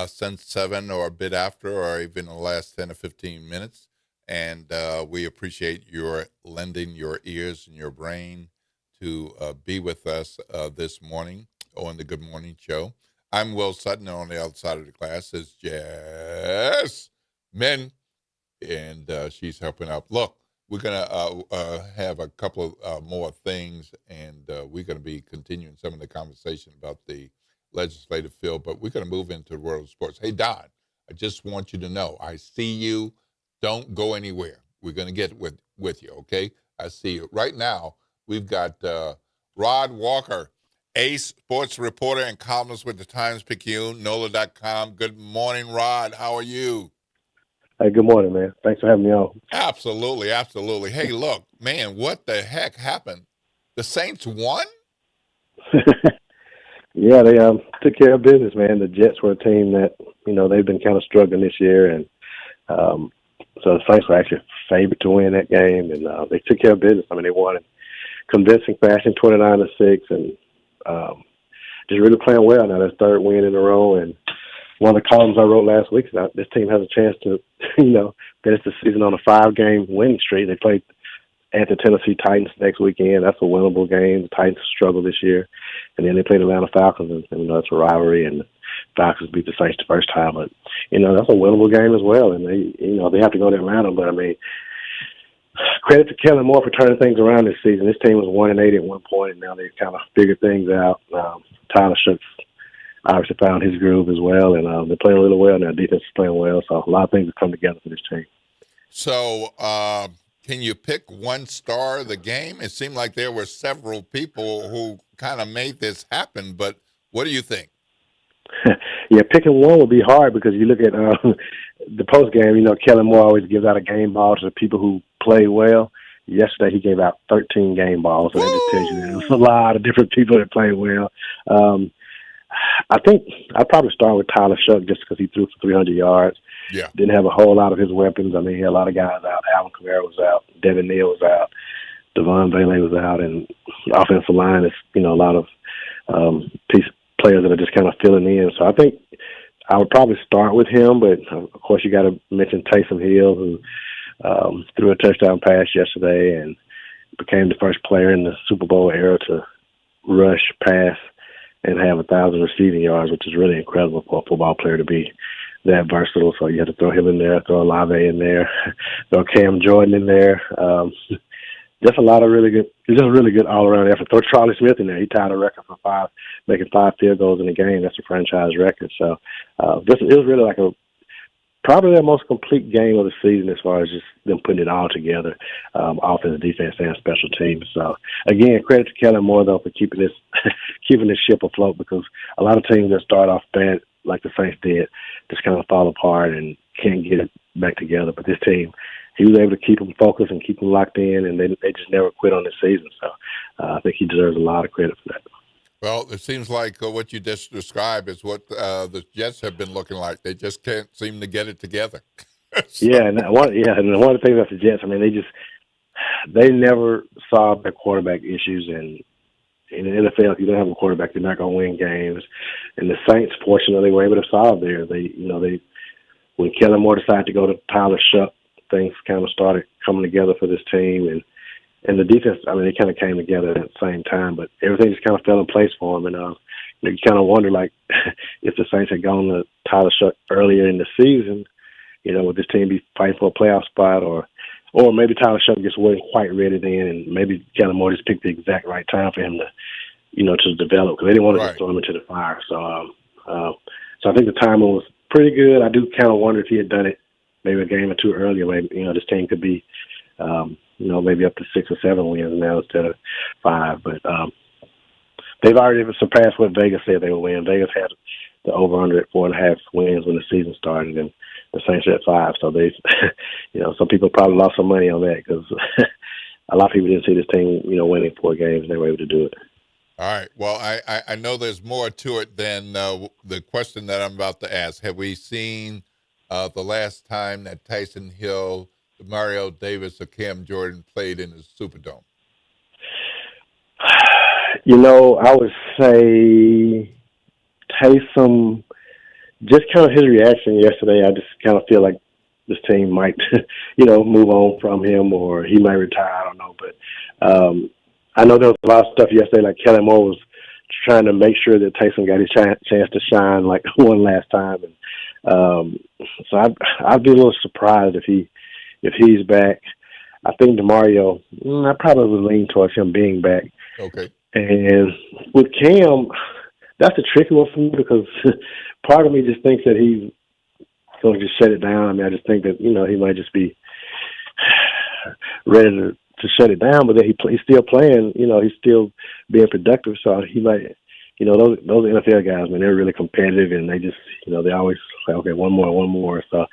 since 7 or a bit after, or even the last 10 or 15 minutes, and we appreciate your lending your ears and your brain to be with us this morning on the Good Morning Show. I'm Will Sutton. On the other side of the glass is Jess Min, and she's helping out. Look, we're going to have a couple of more things, and we're going to be continuing some of the conversation about the legislative field, but we're going to move into the world of sports. Hey, Don, I just want you to know, I see you. Don't go anywhere. We're going to get with you, okay? I see you. Right now, we've got Rod Walker, ace sports reporter and columnist with the Times-Picayune, NOLA.com. Good morning, Rod. How are you? Hey, good morning, man. Thanks for having me on. Absolutely, absolutely. Hey, look, man, what the heck happened? The Saints won? Yeah, they took care of business, man. The Jets were a team that, they've been kind of struggling this year, and so the Saints were actually favored to win that game, and they took care of business. I mean, they won in convincing fashion, 29-6, and just really playing well now. Their third win in a row, and one of the columns I wrote last week is that this team has a chance to, finish the season on a 5-game winning streak. They played at the Tennessee Titans next weekend. That's a winnable game. The Titans struggled this year. And then they played Atlanta Falcons, and that's a rivalry, and the Falcons beat the Saints the first time. But, that's a winnable game as well. And they have to go to Atlanta. But, I mean, credit to Kellen Moore for turning things around this season. This team was 1-8 at one point, and now they've kind of figured things out. Tyler Shough obviously found his groove as well, and they're playing really well now. Defense is playing well, so a lot of things have come together for this team. So, can you pick one star of the game? It seemed like there were several people who kind of made this happen, but what do you think? Yeah, picking one would be hard because you look at the post game. Kellen Moore always gives out a game ball to the people who play well. Yesterday, he gave out 13 game balls, so that just tells you there's a lot of different people that play well. I think I'd probably start with Tyler Shough just because he threw for 300 yards. Yeah. Didn't have a whole lot of his weapons. I mean, he had a lot of guys out. Alvin Kamara was out. Devin Neal was out. Devon Bailey was out. And the offensive line is, a lot of players that are just kind of filling in. So I think I would probably start with him. But, of course, you got to mention Taysom Hill, who threw a touchdown pass yesterday and became the first player in the Super Bowl era to rush, pass, and have 1,000 receiving yards, which is really incredible for a football player to be that versatile. So you had to throw him in there, throw Olave in there, throw Cam Jordan in there. Just a lot of really good, just a really good all-around effort. Throw Charlie Smith in there. He tied a record for making 5 field goals in a game. That's a franchise record. So it was really like probably their most complete game of the season as far as just them putting it all together, offense, defense, and special teams. So again, credit to Kellen Moore though for keeping this ship afloat, because a lot of teams that start off bad, like the Saints did, just kind of fall apart and can't get it back together. But this team, he was able to keep them focused and keep them locked in, and they just never quit on this season. So I think he deserves a lot of credit for that. Well, it seems like what you just described is what the Jets have been looking like. They just can't seem to get it together. And one of the things about the Jets, I mean, they never solved their quarterback issues, and in the NFL, if you don't have a quarterback, you're not going to win games. And the Saints, fortunately, were able to solve theirs. When Kellen Moore decided to go to Tyler Shuck, things kind of started coming together for this team, and the defense, I mean, it kind of came together at the same time, but everything just kind of fell in place for them. And you kind of wonder, like, if the Saints had gone to Tyler Shuck earlier in the season, would this team be fighting for a playoff spot, or maybe Tyler Shuck just wasn't quite ready then, and maybe Kellen Moore just picked the exact right time for him to develop, because they didn't want to just throw him into the fire. So I think the timing was pretty good. I do kind of wonder if he had done it maybe a game or two earlier, maybe, this team could be, maybe up to 6 or 7 wins now instead of 5. But they've already surpassed what Vegas said they would win. Vegas had the over-under at 4.5 wins when the season started, and the Saints are at 5. So they, some people probably lost some money on that, because a lot of people didn't see this team, winning 4 games, and they were able to do it. All right. Well, I know there's more to it than the question that I'm about to ask. Have we seen the last time that Tyson Hill, Mario Davis, or Cam Jordan played in the Superdome? I would say Taysom, just kind of his reaction yesterday, I just kind of feel like this team might, move on from him, or he might retire. I don't know. But I know there was a lot of stuff yesterday, like Kellen Moore was trying to make sure that Taysom got his chance to shine like one last time. And so I'd be a little surprised if he's back. I think DeMario, I probably would lean towards him being back. Okay. And with Cam, that's a tricky one for me, because part of me just thinks that he's going to just shut it down. I mean, I just think that, he might just be ready to shut it down, but then he's still playing, he's still being productive. So he might, those NFL guys, man, they're really competitive, and they just, they always say, okay, one more. So,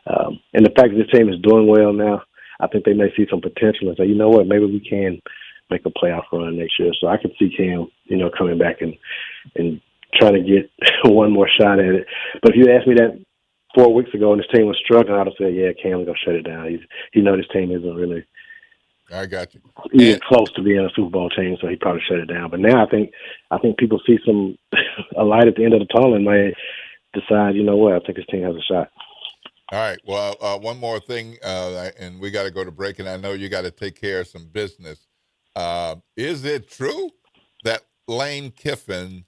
and the fact that this team is doing well now, I think they may see some potential and say, you know what, maybe we can make a playoff run next year. So I could see Cam, coming back and trying to get one more shot at it. But if you asked me that 4 weeks ago and this team was struggling, I'd have said, yeah, Cam's going to shut it down. He knows this team isn't really I got you. Even close to being a Super Bowl team, so he probably shut it down. But now I think people see a light at the end of the tunnel and may decide, you know what, I think this team has a shot. All right. Well, one more thing, and we got to go to break, and I know you got to take care of some business. Is it true that Lane Kiffin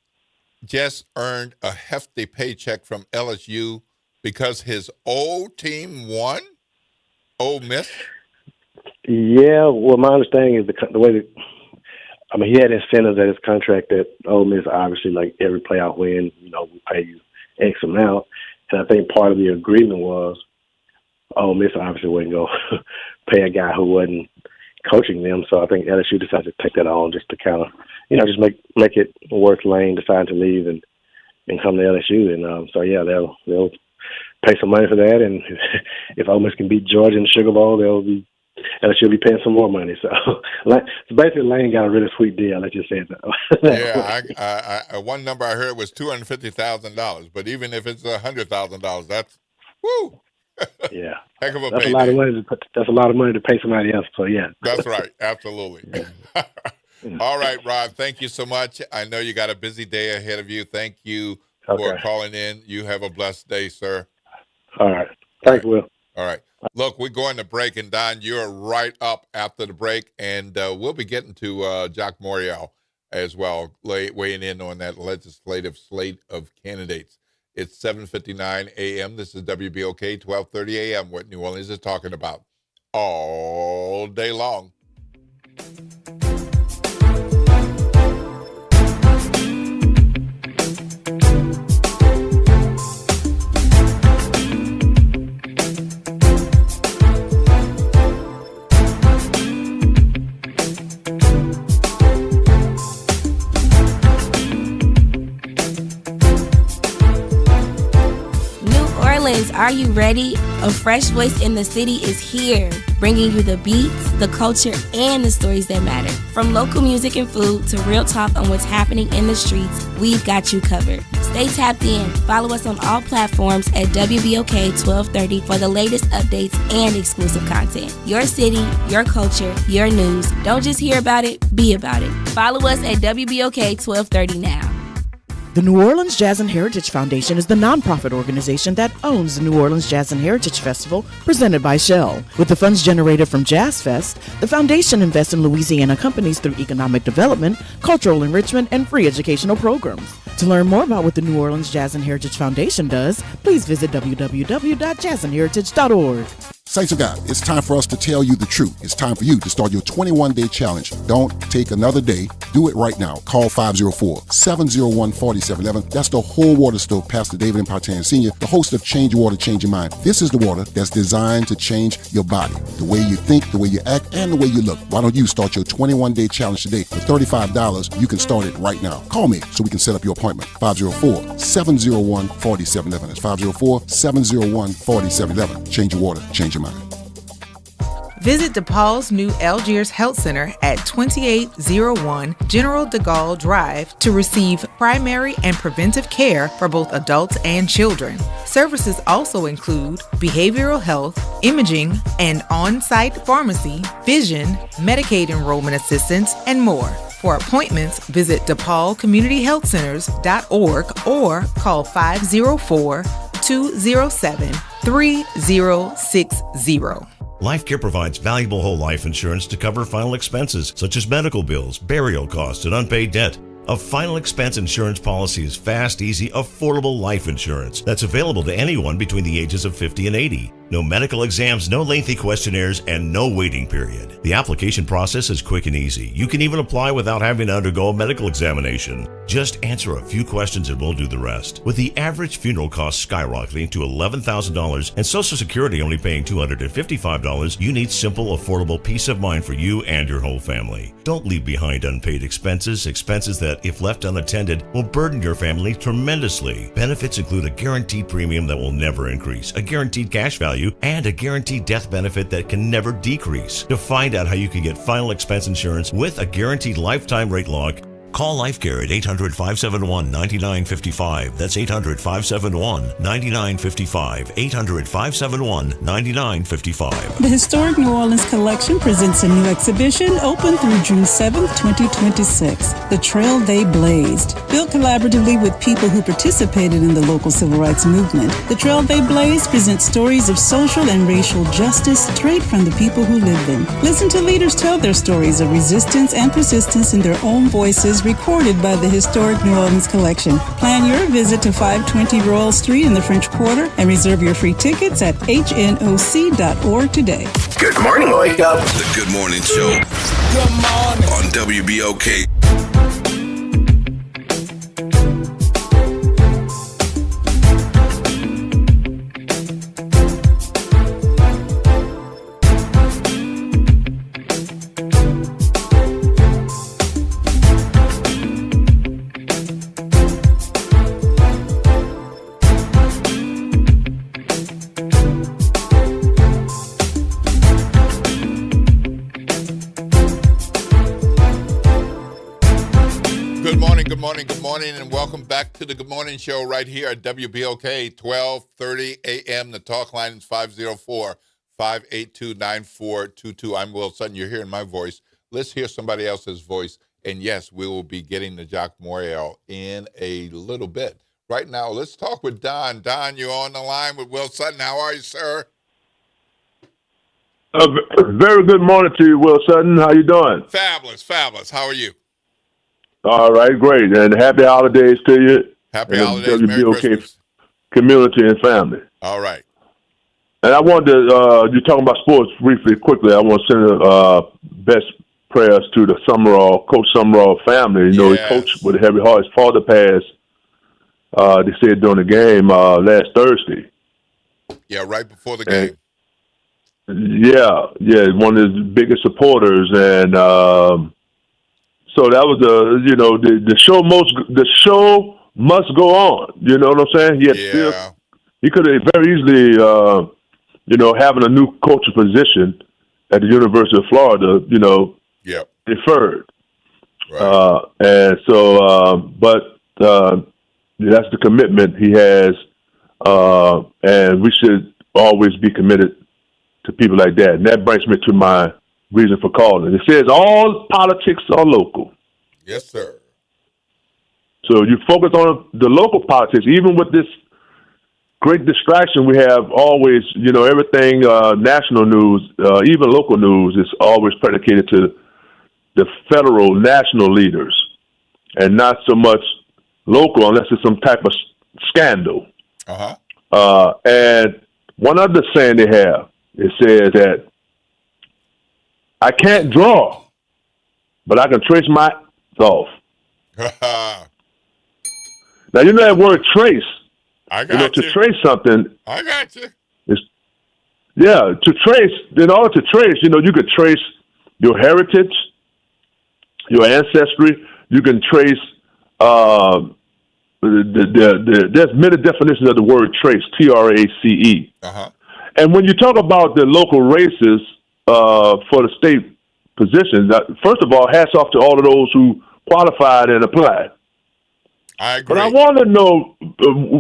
just earned a hefty paycheck from LSU because his old team won? Ole Miss? Yeah, well, my understanding is the way that, he had incentives at his contract that Ole Miss, obviously, like every playoff win, we pay you X amount. And I think part of the agreement was Ole Miss obviously wouldn't go pay a guy who wasn't coaching them. So I think LSU decided to take that on just to kind of, just make it worth Lane deciding to leave and come to LSU. And so, yeah, they'll pay some money for that. And if Ole Miss can beat Georgia in the Sugar Bowl, LSU will be paying some more money. So basically, Lane got a really sweet deal. I just said that. Yeah, I one number I heard was $250,000. But even if it's $100,000, that's woo. Yeah, heck of a that's payday. A lot of money. That's a lot of money to pay somebody else. So yeah, that's right. Absolutely. All right, Rod. Thank you so much. I know you got a busy day ahead of you. Thank you for calling in. You have a blessed day, sir. All right. Thanks, Will. All right. Look, we're going to break, and Don, you're right up after the break, and we'll be getting to Jacques Morial as well, weighing in on that legislative slate of candidates It's 7:59 a.m. This is WBOK 12:30 a.m. What New Orleans is talking about all day long. Are you ready? A fresh voice in the city is here, bringing you the beats, the culture, and the stories that matter. From local music and food to real talk on what's happening in the streets, we've got you covered. Stay tapped in. Follow us on all platforms at WBOK 1230 for the latest updates and exclusive content. Your city, your culture, your news. Don't just hear about it, be about it. Follow us at WBOK 1230 now. The New Orleans Jazz and Heritage Foundation is the nonprofit organization that owns the New Orleans Jazz and Heritage Festival presented by Shell. With the funds generated from Jazz Fest, the foundation invests in Louisiana companies through economic development, cultural enrichment, and free educational programs. To learn more about what the New Orleans Jazz and Heritage Foundation does, please visit www.jazzandheritage.org. Saints of God, it's time for us to tell you the truth. It's time for you to start your 21-day challenge. Don't take another day. Do it right now. Call 504-701-4711. That's the whole water stove, Pastor David Impartian Sr., the host of Change Your Water, Change Your Mind. This is the water that's designed to change your body, the way you think, the way you act, and the way you look. Why don't you start your 21-day challenge today? For $35, you can start it right now. Call me so we can set up your appointment. 504-701-4711. That's 504-701-4711. Change your water, change your mind. Visit DePaul's new Algiers Health Center at 2801 General de Gaulle Drive to receive primary and preventive care for both adults and children. Services also include behavioral health, imaging, and on-site pharmacy, vision, Medicaid enrollment assistance, and more. For appointments, visit DePaulCommunityHealthCenters.org or call 504-207-3060. LifeCare provides valuable whole life insurance to cover final expenses such as medical bills, burial costs, and unpaid debt. A final expense insurance policy is fast, easy, affordable life insurance that's available to anyone between the ages of 50 and 80. No medical exams, no lengthy questionnaires, and no waiting period. The application process is quick and easy. You can even apply without having to undergo a medical examination. Just answer a few questions and we'll do the rest. With the average funeral cost skyrocketing to $11,000 and Social Security only paying $255, you need simple, affordable peace of mind for you and your whole family. Don't leave behind unpaid expenses that, if left unattended, will burden your family tremendously. Benefits include a guaranteed premium that will never increase, a guaranteed cash value, and a guaranteed death benefit that can never decrease. To find out how you can get final expense insurance with a guaranteed lifetime rate lock, call LifeCare at 800-571-9955. That's 800-571-9955. 800-571-9955. The Historic New Orleans Collection presents a new exhibition open through June 7th, 2026. The Trail They Blazed. Built collaboratively with people who participated in the local civil rights movement, The Trail They Blazed presents stories of social and racial justice straight from the people who lived them. Listen to leaders tell their stories of resistance and persistence in their own voices, recorded by the Historic New Orleans Collection. Plan your visit to 520 Royal Street in the French Quarter and reserve your free tickets at hnoc.org today. Good morning, wake up. The Good Morning Show. Good morning. On WBOK. Good morning, and welcome back to the Good Morning Show right here at WBOK 1230 a.m. The talk line is 504-582-9422. I'm Will Sutton. You're hearing my voice. Let's hear somebody else's voice. And yes, we will be getting to Jacques Morial in a little bit. Right now, let's talk with Don. Don, you're on the line with Will Sutton. How are you, sir? Very good morning to you, Will Sutton. How you doing? Fabulous. How are you? All right, great. And happy holidays to you. Happy holidays, Merry Christmas. community, and family. All right. And I wanted to, you're talking about sports briefly, quickly. I want to send best prayers to the Coach Summerall family. You know, he coached with a heavy heart. His father passed, they said, during the game last Thursday. Yeah, right before the game. Yeah, one of his biggest supporters. And so that was the show must go on. You know what I'm saying? He could have very easily, having a new coaching position at the University of Florida, deferred. Right. And so, that's the commitment he has, and we should always be committed to people like that. And that brings me to my reason for calling. It says all politics are local. Yes, sir. So you focus on the local politics, even with this great distraction we have always, everything national news, even local news is always predicated to the federal national leaders and not so much local unless it's some type of scandal. And one other saying they have, it says that I can't draw, but I can trace my off. Now, you know that word trace. I got you. To trace something. I got you. To trace, in order to trace, you could trace your heritage, your ancestry. You can trace, there's many definitions of the word trace, T-R-A-C-E. And when you talk about the local races for the state positions, first of all, hats off to all of those who qualified and applied. I agree. But I want to know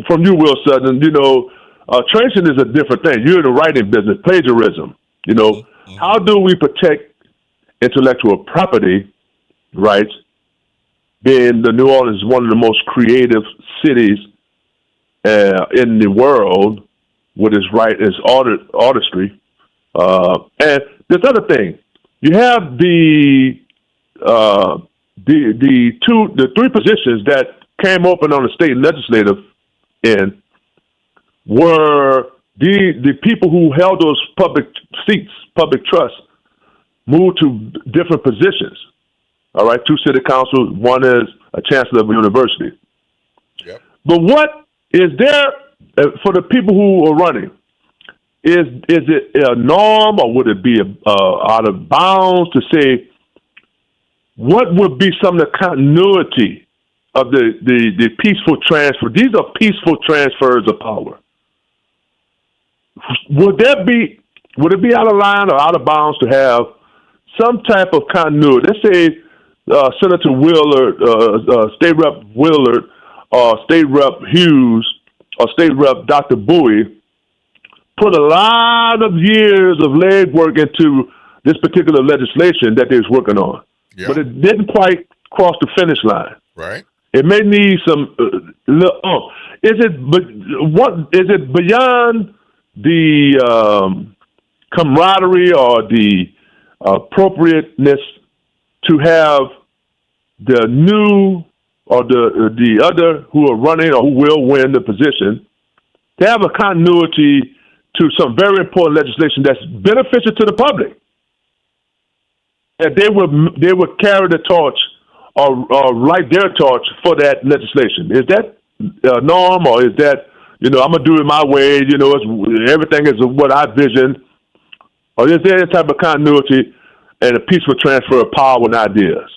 from you, Will Sutton, tracing is a different thing. You're in the writing business, plagiarism. How do we protect intellectual property rights, being the New Orleans is one of the most creative cities in the world with its artistry. And this other thing, you have the three positions that came open on the state legislative end were the people who held those public seats, public trusts, moved to different positions. All right, 2 city councils, one is a chancellor of a university. Yep. But what is there for the people who are running? Is it a norm, or would it be out of bounds to say what would be some of the continuity of the peaceful transfer? These are peaceful transfers of power. Would it be out of line or out of bounds to have some type of continuity? Let's say Senator Willard, State Rep Willard, or State Rep Hughes, or State Rep Dr. Bowie put a lot of years of legwork into this particular legislation that they was working on. Yeah. But it didn't quite cross the finish line. Right. It may need some. Is it beyond the camaraderie or the appropriateness to have the new or the other who are running or who will win the position to have a continuity to some very important legislation that's beneficial to the public? That they would carry the torch or light their torch for that legislation. Is that norm, or is that, I'm going to do it my way, everything is what I vision? Or is there any type of continuity and a peaceful transfer of power and ideas?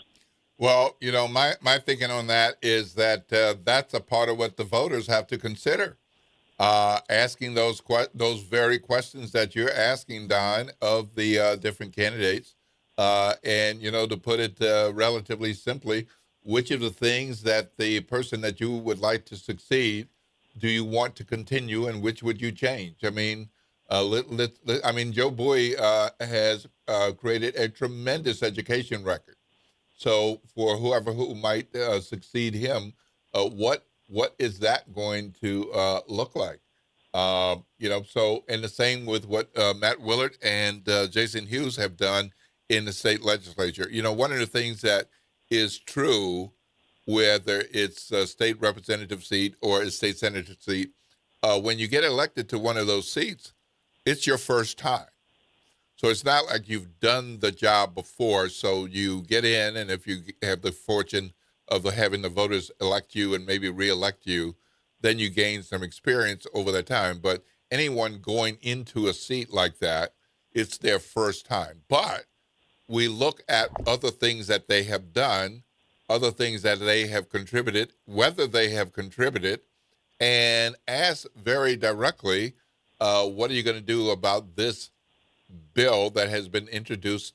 Well, my thinking on that is that that's a part of what the voters have to consider. Asking those very questions that you're asking, Don, of the different candidates. And, to put it relatively simply, which of the things that the person that you would like to succeed do you want to continue, and which would you change? I mean, Joe Bowie has created a tremendous education record. So for whoever who might succeed him, what is that going to look like? So, and the same with what Matt Willard and Jason Hughes have done in the state legislature. One of the things that is true, whether it's a state representative seat or a state senator seat, when you get elected to one of those seats, it's your first time. So it's not like you've done the job before. So you get in, and if you have the fortune of having the voters elect you and maybe reelect you, then you gain some experience over that time. But anyone going into a seat like that, it's their first time. But we look at other things that they have done, other things that they have contributed, whether they have contributed, and ask very directly, what are you going to do about this bill that has been introduced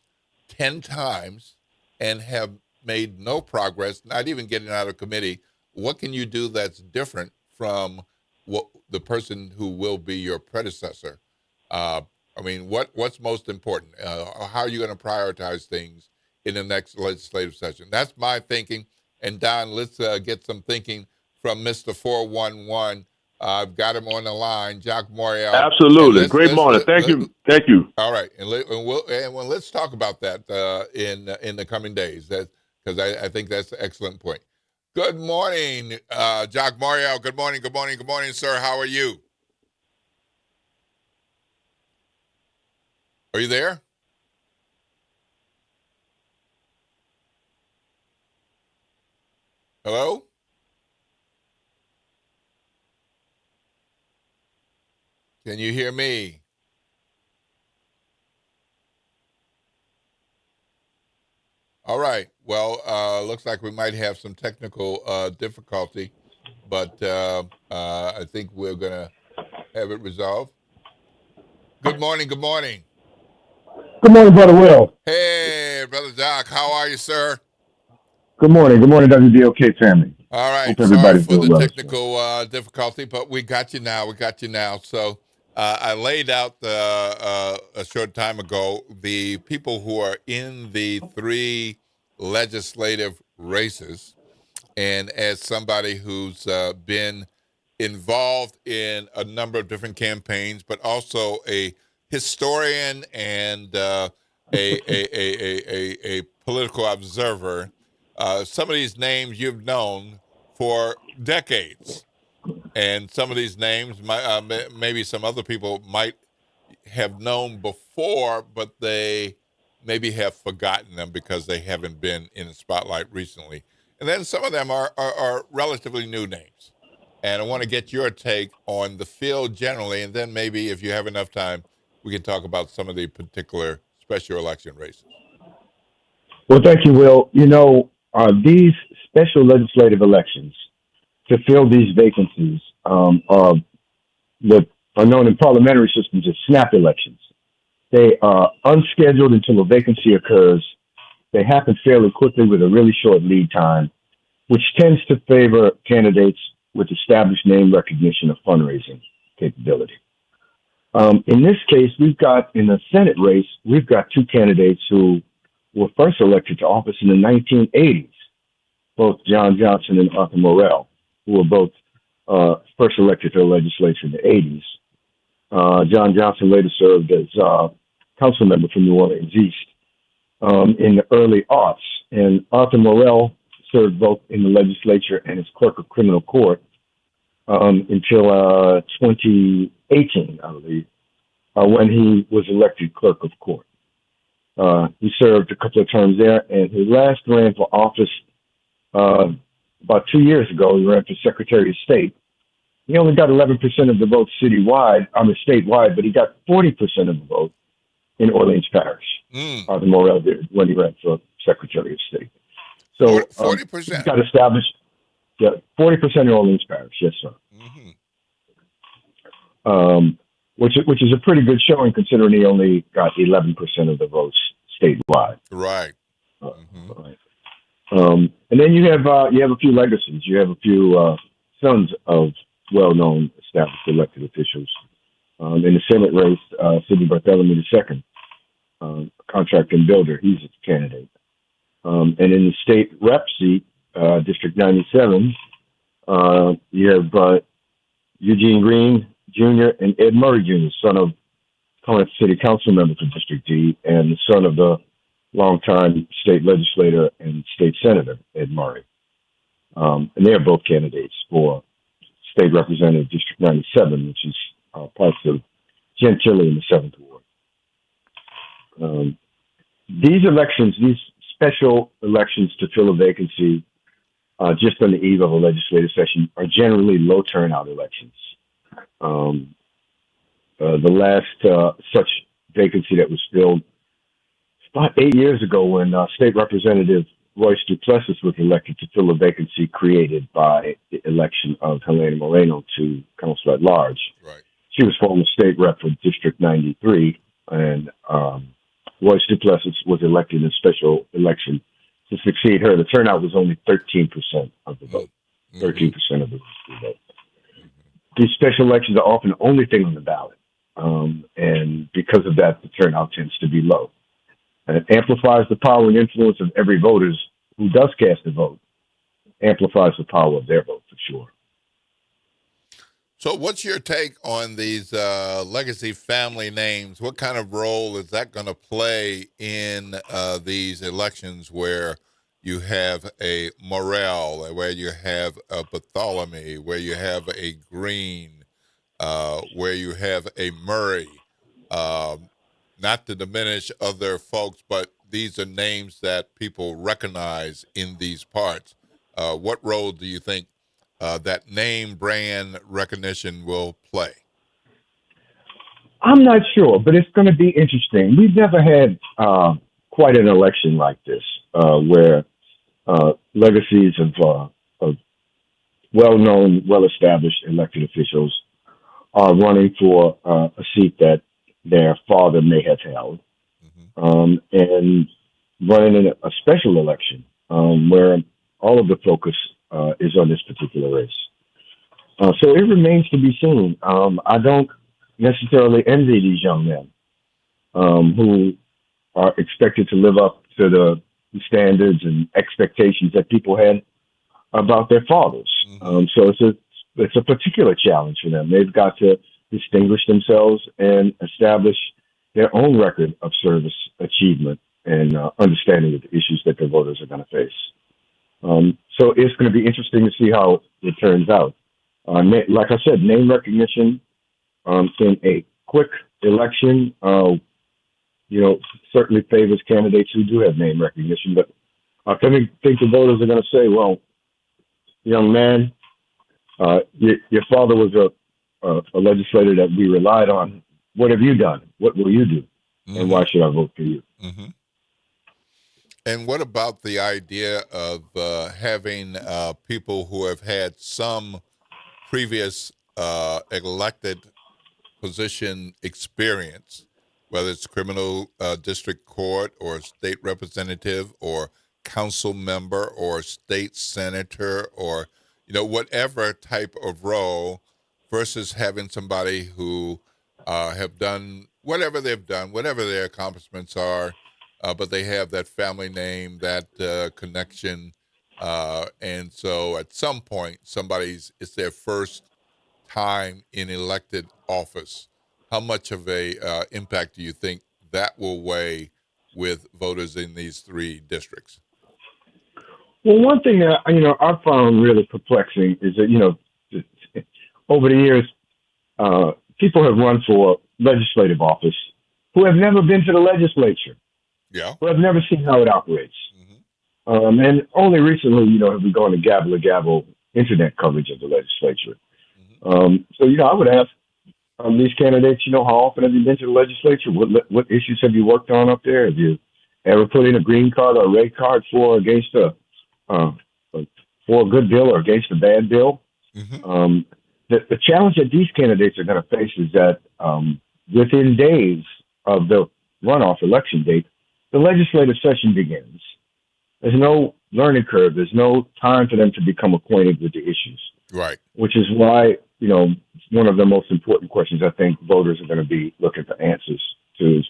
10 times and have made no progress, not even getting out of committee? What can you do that's different from what the person who will be your predecessor? What's most important? How are you going to prioritize things in the next legislative session? That's my thinking. And Don, let's get some thinking from Mr. 411. I've got him on the line, Jacques Morial. Absolutely. Great morning. Thank you. Thank you. All right. Let's talk about that in the coming days, because I think that's an excellent point. Good morning, Jacques Morial. Good morning, sir. How are you? Are you there? Hello? Can you hear me? All right. Well, looks like we might have some technical difficulty, but I think we're going to have it resolved. Good morning. Good morning, Brother Will. Hey, Brother Doc. How are you, sir? Good morning, WBOK family. All right. Hope everybody's Sorry for doing the well. technical difficulty, but we got you now. So I laid out a short time ago the people who are in the 3 legislative races. And as somebody who's been involved in a number of different campaigns, but also a historian and a political observer, some of these names you've known for decades. And some of these names, maybe some other people might have known before, but they maybe have forgotten them because they haven't been in the spotlight recently. And then some of them are relatively new names. And I want to get your take on the field generally, and then maybe if you have enough time, we can talk about some of the particular special election races. Well, thank you, Will. These special legislative elections to fill these vacancies are known in parliamentary systems as snap elections. They are unscheduled until a vacancy occurs. They happen fairly quickly with a really short lead time, which tends to favor candidates with established name recognition of fundraising capability. In this case, in the Senate race, we've got 2 candidates who were first elected to office in the 1980s, both John Johnson and Arthur Morell, who were both first elected to the legislature in the 80s. John Johnson later served as council member from New Orleans East in the early aughts, and Arthur Morell served both in the legislature and as clerk of criminal court until 2018, I believe, when he was elected clerk of court. He served a couple of terms there, and he last ran for office about 2 years ago. He ran for Secretary of State. He only got 11% of the vote statewide, but he got 40% of the vote in Orleans Parish. Arthur Morell did when he ran for Secretary of State. So 40%. He got established. Yeah, 40% in Orleans Parish. Yes, sir. Mm-hmm. Which is a pretty good showing considering he only got 11% of the votes statewide. Right. Right. And then you have a few legacies. You have a few sons of well-known established elected officials. In the Senate race, Sidney Bartholomew II, contractor and builder, he's a candidate. And in the state rep seat, District 97, you have Eugene Green Jr. and Ed Murray Jr., son of current city council member for District D and the son of the longtime state legislator and state senator, Ed Murray. And they're both candidates for State Representative District 97, which is parts of Gentilly in the 7th Ward. These elections, these special elections to fill a vacancy just on the eve of a legislative session are generally low turnout elections. The last such vacancy that was filled about 8 years ago when State Representative Royce Duplessis was elected to fill a vacancy created by the election of Helena Moreno to council at large. Right. She was former state rep for District 93, and Royce Duplessis was elected in a special election to succeed her. The turnout was only 13% of the vote. 13% of the vote. These special elections are often the only thing on the ballot, and because of that, the turnout tends to be low. And it amplifies the power and influence of every voter who does cast a vote. Amplifies the power of their vote, for sure. So what's your take on these legacy family names? What kind of role is that going to play in these elections where you have a Morrell, where you have a Bartholomew, where you have a Green, where you have a Murray? Not to diminish other folks, but these are names that people recognize in these parts. What role do you think that name brand recognition will play? I'm not sure, but it's going to be interesting. We've never had quite an election like this, where legacies of well-known, well-established elected officials are running for a seat that their father may have held, and running in a special election where all of the focus is on this particular race. So it remains to be seen. I don't necessarily envy these young men who are expected to live up to the standards and expectations that people had about their fathers. So it's a particular challenge for them. They've got to distinguish themselves and establish their own record of service, achievement, and understanding of the issues that their voters are going to face. So it's going to be interesting to see how it turns out. Like I said, name recognition in a quick election, certainly favors candidates who do have name recognition. But I think the voters are going to say, well, young man, your father was a legislator that we relied on. What have you done? What will you do? And why should I vote for you? And what about the idea of having people who have had some previous elected position experience, whether it's criminal district court or state representative or council member or state senator or, whatever type of role, versus having somebody who have done whatever they've done, whatever their accomplishments are, but they have that family name, that connection. And so at some point, it's their first time in elected office. How much of a impact do you think that will weigh with voters in these three districts? Well, one thing that, I found really perplexing is that, over the years, people have run for legislative office who have never been to the legislature. Yeah. Who have never seen how it operates. And only recently, have we gone to gavel internet coverage of the legislature. So, I would ask these candidates, how often have you been to the legislature? What issues have you worked on up there? Have you ever put in a green card or a red card for a good bill or against a bad bill? The challenge that these candidates are going to face is that within days of the runoff election date, the legislative session begins. There's no learning curve. There's no time for them to become acquainted with the issues. Right. Which is why, one of the most important questions I think voters are going to be looking for answers to is,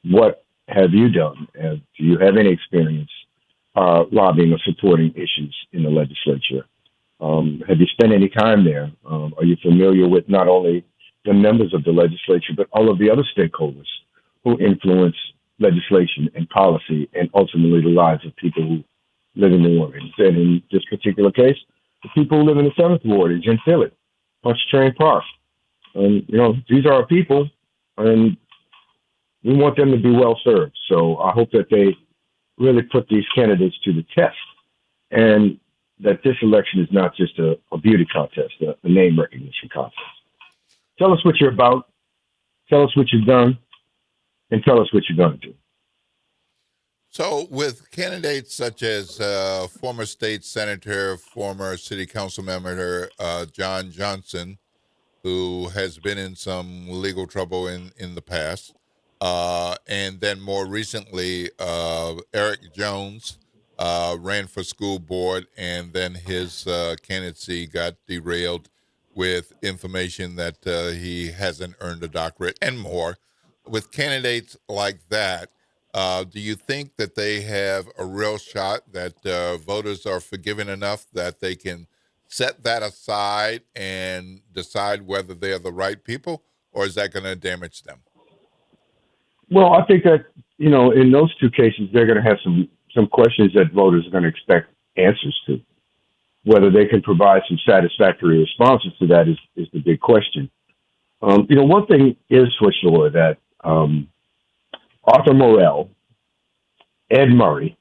what have you done? Do you have any experience lobbying or supporting issues in the legislature? Have you spent any time there? Are you familiar with not only the members of the legislature, but all of the other stakeholders who influence legislation and policy and ultimately the lives of people who live in New Orleans? And in this particular case, the people who live in the 7th Ward in Gentilly. Pontchartrain Park. And, these are our people, and we want them to be well served. So I hope that they really put these candidates to the test, and that this election is not just a beauty contest, a name recognition contest. Tell us what you're about, tell us what you've done, and tell us what you're going to do. So with candidates such as former state senator, former city council member John Johnson, who has been in some legal trouble in the past, and then more recently, Eric Jones ran for school board, and then his candidacy got derailed with information that he hasn't earned a doctorate and more. With candidates like that, do you think that they have a real shot, that voters are forgiving enough that they can set that aside and decide whether they're the right people, or is that going to damage them? Well, I think that, in those two cases, they're going to have some questions that voters are going to expect answers to. Whether they can provide some satisfactory responses to that is the big question. One thing is for sure that Arthur Morell, Ed Murray,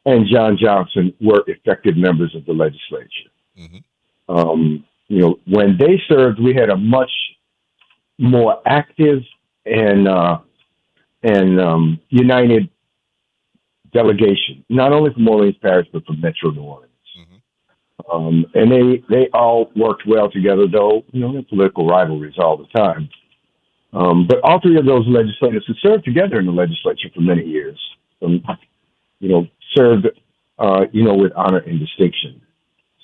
and John Johnson were effective members of the legislature. Mm-hmm. When they served, we had a much more active and united delegation, not only from Orleans Parish, but from Metro New Orleans. Mm-hmm. And they all worked well together, though, there are political rivalries all the time. But all three of those legislators who served together in the legislature for many years, served, with honor and distinction.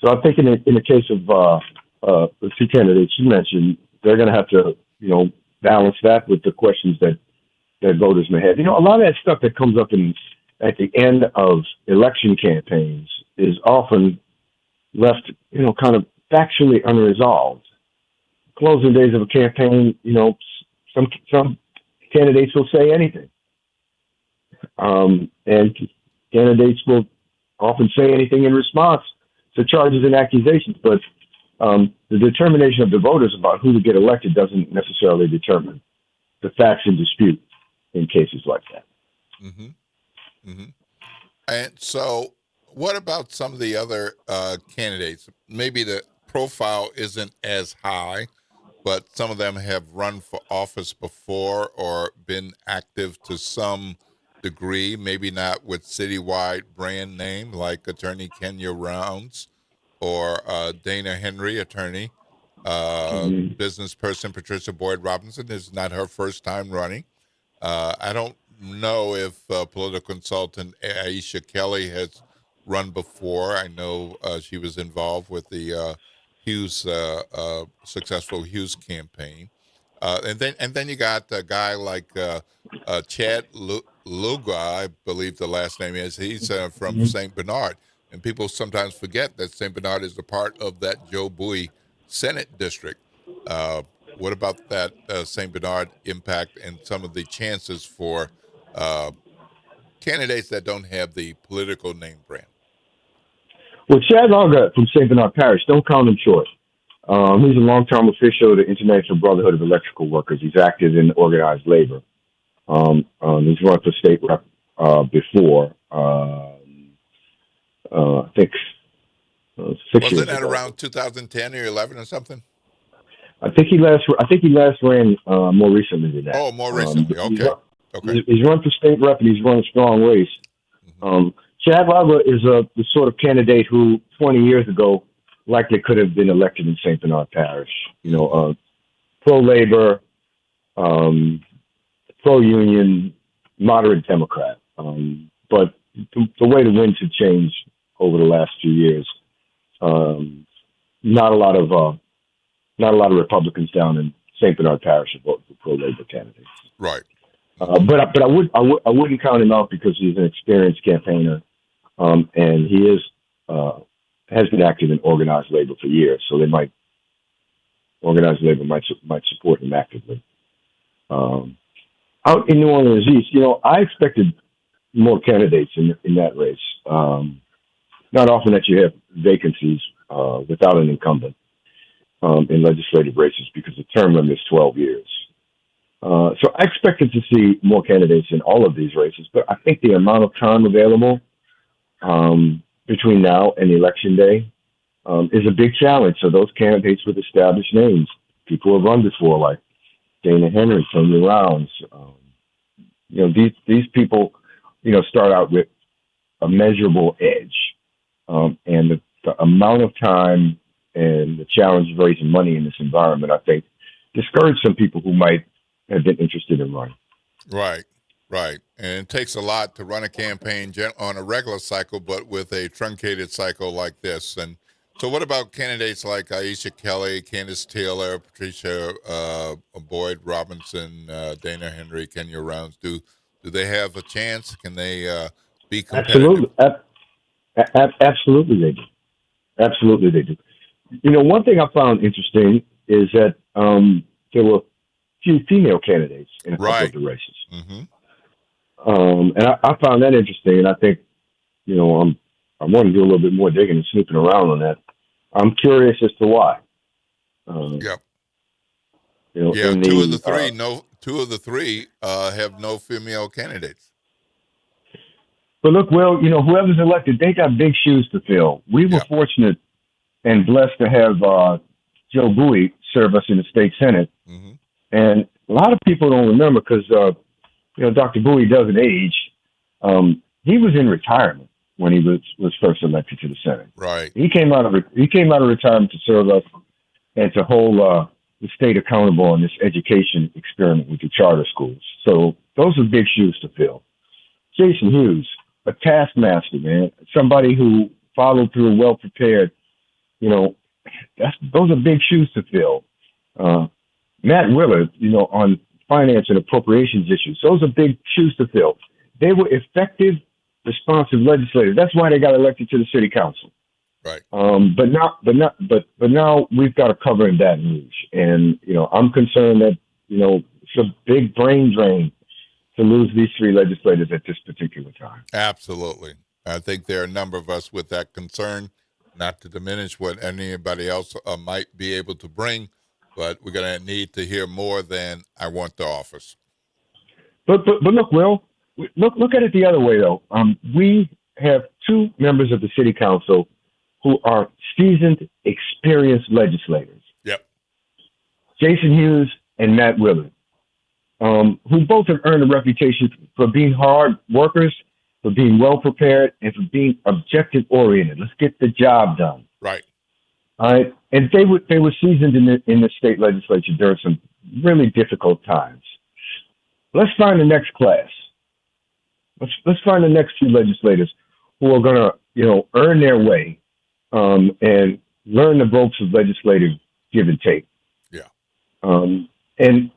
So I think in the case of the two candidates you mentioned, they're going to have to, balance that with the questions that voters may have. A lot of that stuff that comes up at the end of election campaigns is often left, kind of factually unresolved. Closing days of a campaign, some candidates will say anything. And candidates will often say anything in response to charges and accusations, but the determination of the voters about who to get elected doesn't necessarily determine the facts in dispute in cases like that. Mm-hmm. Mm-hmm. And so what about some of the other candidates? Maybe the profile isn't as high, but some of them have run for office before or been active to some degree, maybe not with citywide brand name like Attorney Kenya Rounds or Dana Henry, attorney. Business person Patricia Boyd Robinson is not her first time running. I don't know if political consultant Aisha Kelly has run before. I know she was involved with the Hughes successful Hughes campaign, and then you got a guy like Chad Luga, I believe the last name is. He's from St. Bernard, and people sometimes forget that St. Bernard is a part of that Joe Bowie Senate district. What about that St. Bernard impact and some of the chances for candidates that don't have the political name brand? Well, Chad Luga from St. Bernard Parish, don't count him short. He's a long-term official of the International Brotherhood of Electrical Workers. He's active in organized labor. He's run for state rep before. I think 6 years ago. Wasn't that around 2010 or 11 or something? I think he last ran more recently than that. Oh, more recently. Okay. He's run for state rep and he's run a strong race. Chad Luga is the sort of candidate who 20 years ago likely could have been elected in St. Bernard Parish. Pro-labor, pro-union, moderate Democrat. But the way the winds have changed over the last few years, not a lot of Republicans down in St. Bernard Parish have voted for pro-labor candidates. Right. But I wouldn't count him out because he's an experienced campaigner, and he has been active in organized labor for years. So organized labor might support him actively. Out in New Orleans East, I expected more candidates in that race. Not often that you have vacancies without an incumbent. in legislative races because the term limit is 12 years. So I expected to see more candidates in all of these races, but I think the amount of time available between now and Election Day is a big challenge. So those candidates with established names, people who have run before, like Dana Henry, Tony Rounds, these people, start out with a measurable edge. And the amount of time and the challenge of raising money in this environment, I think, discouraged some people who might have been interested in running. Right. And it takes a lot to run a campaign on a regular cycle, but with a truncated cycle like this. And so what about candidates like Aisha Kelly, Candace Taylor, Patricia Boyd Robinson, Dana Henry, Kenya Rounds? Do they have a chance? Can they be competitive? Absolutely they do. Absolutely they do. One thing I found interesting is that there were few female candidates in a couple of the races. Mm-hmm. And I found that interesting, and I think, I want to do a little bit more digging and snooping around on that. I'm curious as to why. Yep. Two of the three have no female candidates. But look, Will, whoever's elected, they got big shoes to fill. We were fortunate and blessed to have Joe Bowie serve us in the state Senate. Mm-hmm. And a lot of people don't remember because, Dr. Bowie doesn't age. He was in retirement when he was first elected to the Senate. Right. He came out of retirement to serve us and to hold the state accountable on this education experiment with the charter schools. So those are big shoes to fill. Jason Hughes, a taskmaster, man, somebody who followed through, well prepared. Those are big shoes to fill. Matt Willard, on finance and appropriations issues, those are big shoes to fill. They were effective, responsive legislators. That's why they got elected to the city council. Right. But now we've got to cover in Baton Rouge, and I'm concerned that it's a big brain drain to lose these three legislators at this particular time. Absolutely. I think there are a number of us with that concern, not to diminish what anybody else might be able to bring, but we're going to need to hear more than I want the office. But look, Will, look at it the other way, though. We have two members of the city council who are seasoned, experienced legislators. Yep. Jason Hughes and Matt Willard, who both have earned a reputation for being hard workers, for being well prepared, and for being objective oriented. Let's get the job done. Right. All right. And they were seasoned in the state legislature during some really difficult times. Let's find the next class. Let's find the next two legislators who are going to, earn their way and learn the ropes of legislative give and take. Yeah. And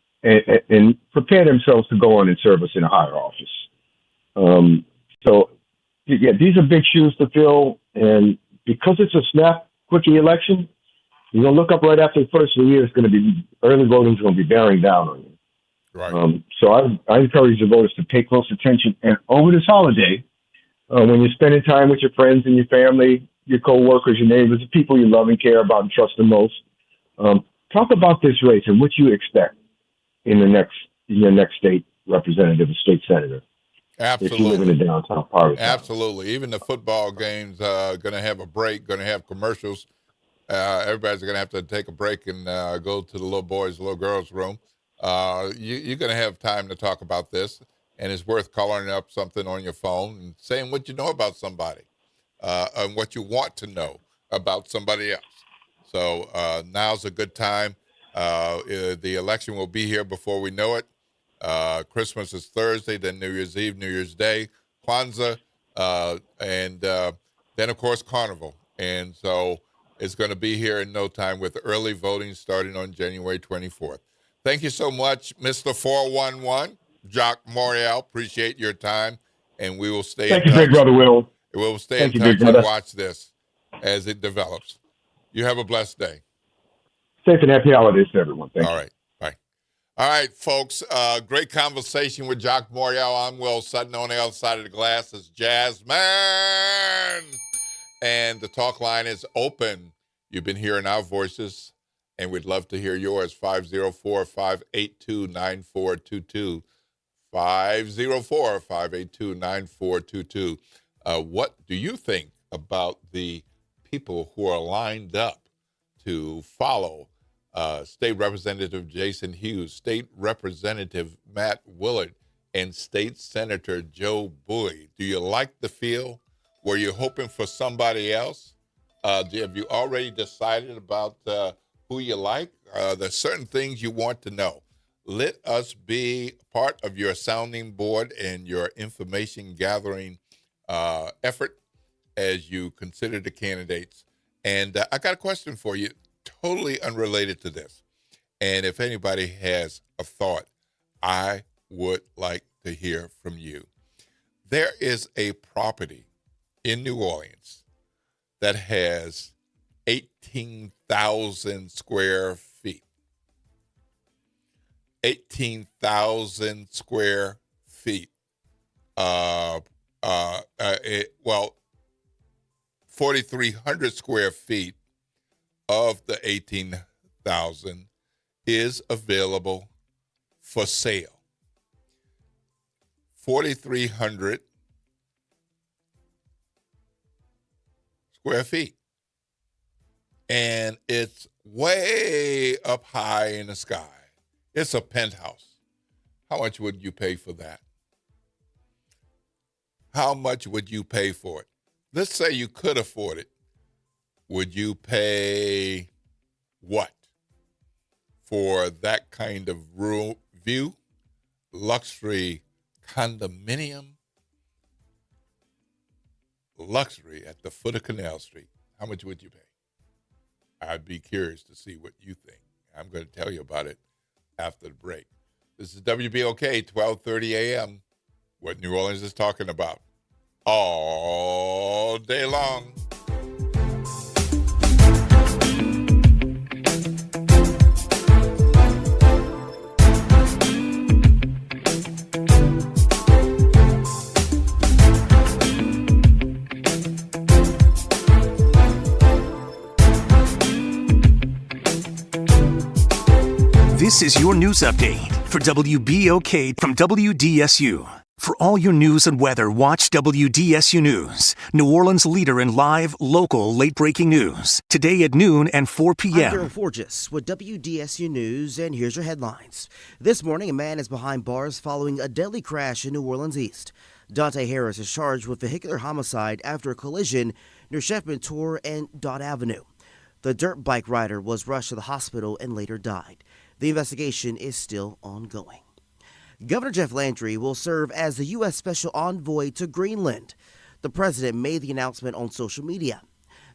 prepare themselves to go on and serve us in a higher office. These are big shoes to fill, and because it's a snap, quickie election, you're going to look up right after the first of the year, it's going to be, early voting is going to be bearing down on you. Right. So I encourage the voters to pay close attention, and over this holiday, when you're spending time with your friends and your family, your coworkers, your neighbors, the people you love and care about and trust the most, talk about this race and what you expect in your next state representative or state senator. Absolutely. If you live in the downtown part of town. Absolutely. Even the football games going to have a break, going to have commercials. Everybody's going to have to take a break and go to the little boys, little girls' room. You're going to have time to talk about this, and it's worth coloring up something on your phone and saying what you know about somebody and what you want to know about somebody else. So now's a good time. The election will be here before we know it. Christmas is Thursday, then New Year's Eve, New Year's Day, Kwanzaa, and then, of course, Carnival. And so it's going to be here in no time with early voting starting on January 24th. Thank you so much, Mr. 411, Jacques Morial. Appreciate your time, and we will stay in touch. Thank you, big brother Will. We will stay in touch and watch this as it develops. You have a blessed day. Safe and happy holidays to everyone. Thank you. All right. Bye. All right, folks. Great conversation with Jacques Morial. I'm Will Sutton. On the other side of the glass is Jasmine. And the talk line is open. You've been hearing our voices and we'd love to hear yours. 504-582-9422. 504-582-9422. What do you think about the people who are lined up to follow State Representative Jason Hughes, State Representative Matt Willard, and State Senator Joe Bowie? Do you like the feel? Were you hoping for somebody else? Have you already decided about who you like? There's certain things you want to know. Let us be part of your sounding board and your information gathering effort as you consider the candidates. And I got a question for you, totally unrelated to this. And if anybody has a thought, I would like to hear from you. There is a property in New Orleans that has 18,000 square feet. 18,000 square feet. 4,300 square feet of the 18,000 is available for sale. 4,300 square feet. And it's way up high in the sky. It's a penthouse. How much would you pay for that? How much would you pay for it? Let's say you could afford it. Would you pay what for that kind of view? Luxury condominium? Luxury at the foot of Canal Street. How much would you pay? I'd be curious to see what you think. I'm going to tell you about it after the break. This is WBOK, 1230 a.m., what New Orleans is talking about all day long. This is your news update for WBOK from WDSU. For all your news and weather, watch WDSU News, New Orleans' leader in live, local, late-breaking news. Today at noon and 4 p.m. I'm Daryl Forges with WDSU News, and here's your headlines. This morning, a man is behind bars following a deadly crash in New Orleans East. Dante Harris is charged with vehicular homicide after a collision near Chef Mentor and Dot Avenue. The dirt bike rider was rushed to the hospital and later died. The investigation is still ongoing. Governor Jeff Landry will serve as the U.S. Special Envoy to Greenland. The president made the announcement on social media.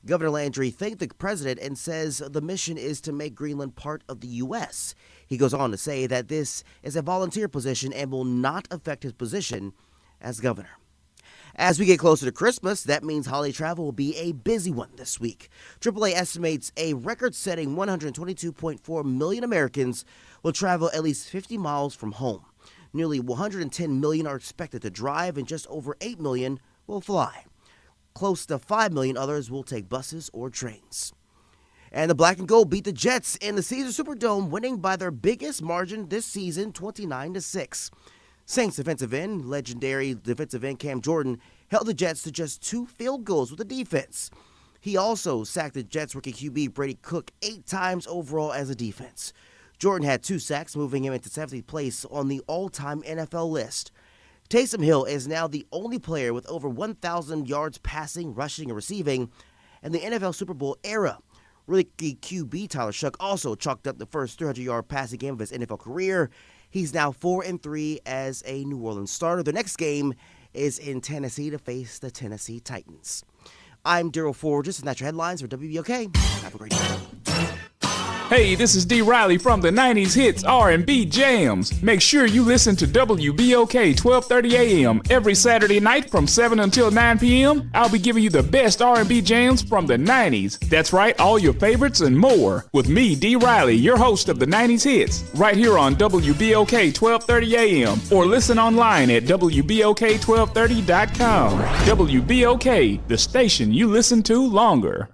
Governor Landry thanked the president and says the mission is to make Greenland part of the U.S. He goes on to say that this is a volunteer position and will not affect his position as governor. As we get closer to Christmas, that means holiday travel will be a busy one this week. AAA estimates a record-setting 122.4 million Americans will travel at least 50 miles from home. Nearly 110 million are expected to drive, and just over 8 million will fly. Close to 5 million others will take buses or trains. And the Black and Gold beat the Jets in the Caesars Superdome, winning by their biggest margin this season, 29-6. Saints legendary defensive end Cam Jordan, held the Jets to just 2 field goals with the defense. He also sacked the Jets rookie QB Brady Cook 8 times overall as a defense. Jordan had 2 sacks, moving him into 7th place on the all-time NFL list. Taysom Hill is now the only player with over 1,000 yards passing, rushing, and receiving in the NFL Super Bowl era. Rookie QB Tyler Shough also chalked up the first 300-yard passing game of his NFL career. He's now 4-3 as a New Orleans starter. The next game is in Tennessee to face the Tennessee Titans. I'm Daryl Forges, and that's your headlines for WBOK. Have a great day. Hey, this is D. Riley from the 90s Hits R&B Jams. Make sure you listen to WBOK 1230 AM every Saturday night from 7 until 9 p.m. I'll be giving you the best R&B jams from the 90s. That's right, all your favorites and more. With me, D. Riley, your host of the 90s Hits, right here on WBOK 1230 AM, or listen online at WBOK1230.com. WBOK, the station you listen to longer.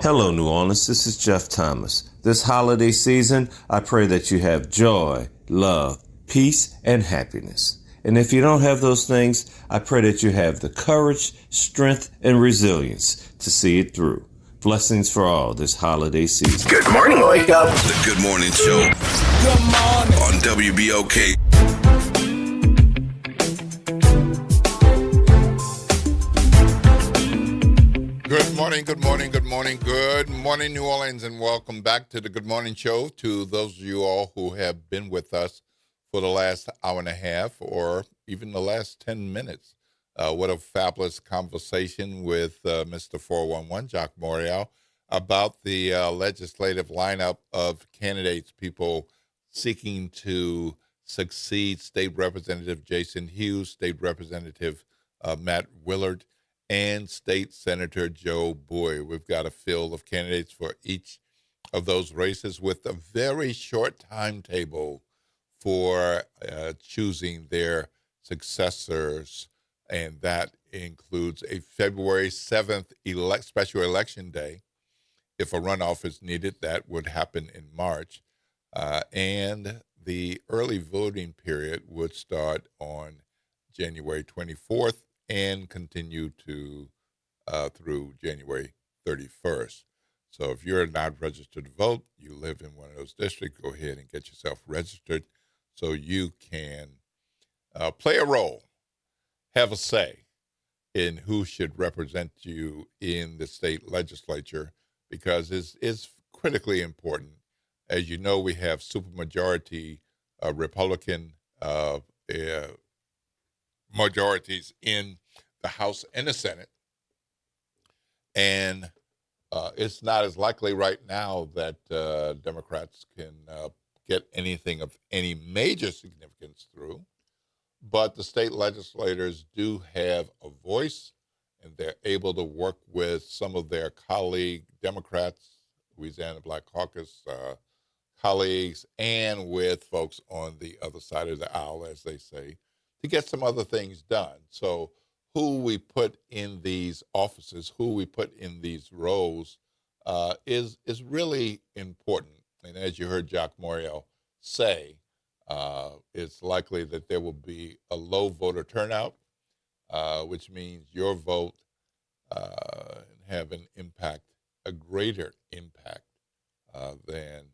Hello, New Orleans. This is Jeff Thomas. This holiday season, I pray that you have joy, love, peace, and happiness. And if you don't have those things, I pray that you have the courage, strength, and resilience to see it through. Blessings for all this holiday season. Good morning, wake up. The Good Morning Show. Good morning. On WBOK. Good morning, good morning, good morning, good morning, New Orleans, and welcome back to the Good Morning Show. To those of you all who have been with us for the last hour and a half or even the last 10 minutes. What a fabulous conversation with Mr. 411, Jacques Morial, about the legislative lineup of candidates, people seeking to succeed State Representative Jason Hughes, State Representative Matt Willard, and State Senator Joe Boyd. We've got a field of candidates for each of those races with a very short timetable for choosing their successors, and that includes a February 7th special election day. If a runoff is needed, that would happen in March, and the early voting period would start on January 24th and continue to through January 31st. So if you're not registered to vote, you live in one of those districts, go ahead and get yourself registered so you can play a role, have a say in who should represent you in the state legislature, because it's critically important. As you know, we have supermajority Republican majorities in the House and the Senate, and it's not as likely right now that Democrats can get anything of any major significance through, but the state legislators do have a voice, and they're able to work with some of their colleague Democrats, Louisiana Black Caucus colleagues, and with folks on the other side of the aisle, as they say, to get some other things done. So who we put in these offices, who we put in these roles is really important. And as you heard Jacques Morial say, it's likely that there will be a low voter turnout, which means your vote have an impact, a greater impact than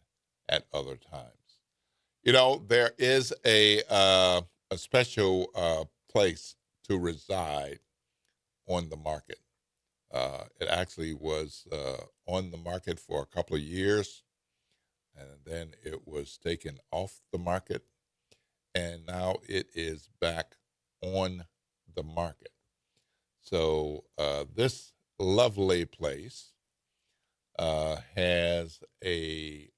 at other times. You know, there is a special place to reside on the market. It actually was on the market for a couple of years, and then it was taken off the market, and now it is back on the market. So this lovely place has a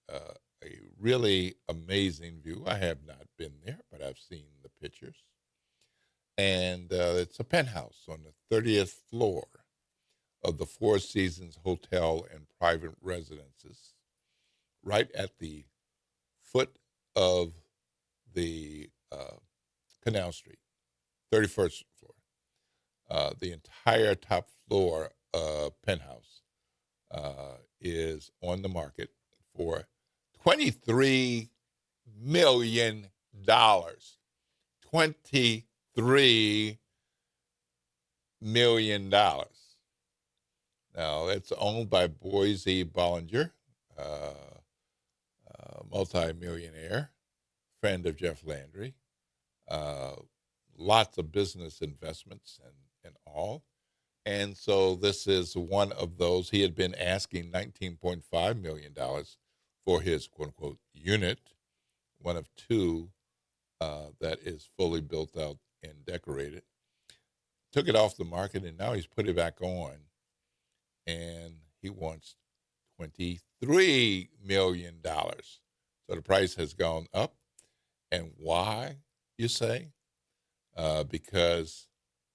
really amazing view. I have not been there, but I've seen the pictures. And it's a penthouse on the 30th floor of the Four Seasons Hotel and Private Residences, right at the foot of the Canal Street, 31st floor. The entire top floor penthouse is on the market for $23 million. $23 million. Now, it's owned by Boise Bollinger, multi-millionaire, friend of Jeff Landry, lots of business investments and all. And so this is one of those. He had been asking $19.5 million for his quote-unquote unit, one of two that is fully built out and decorated. Took it off the market, and now he's put it back on, and he wants $23 million. So the price has gone up. And why, you say? Because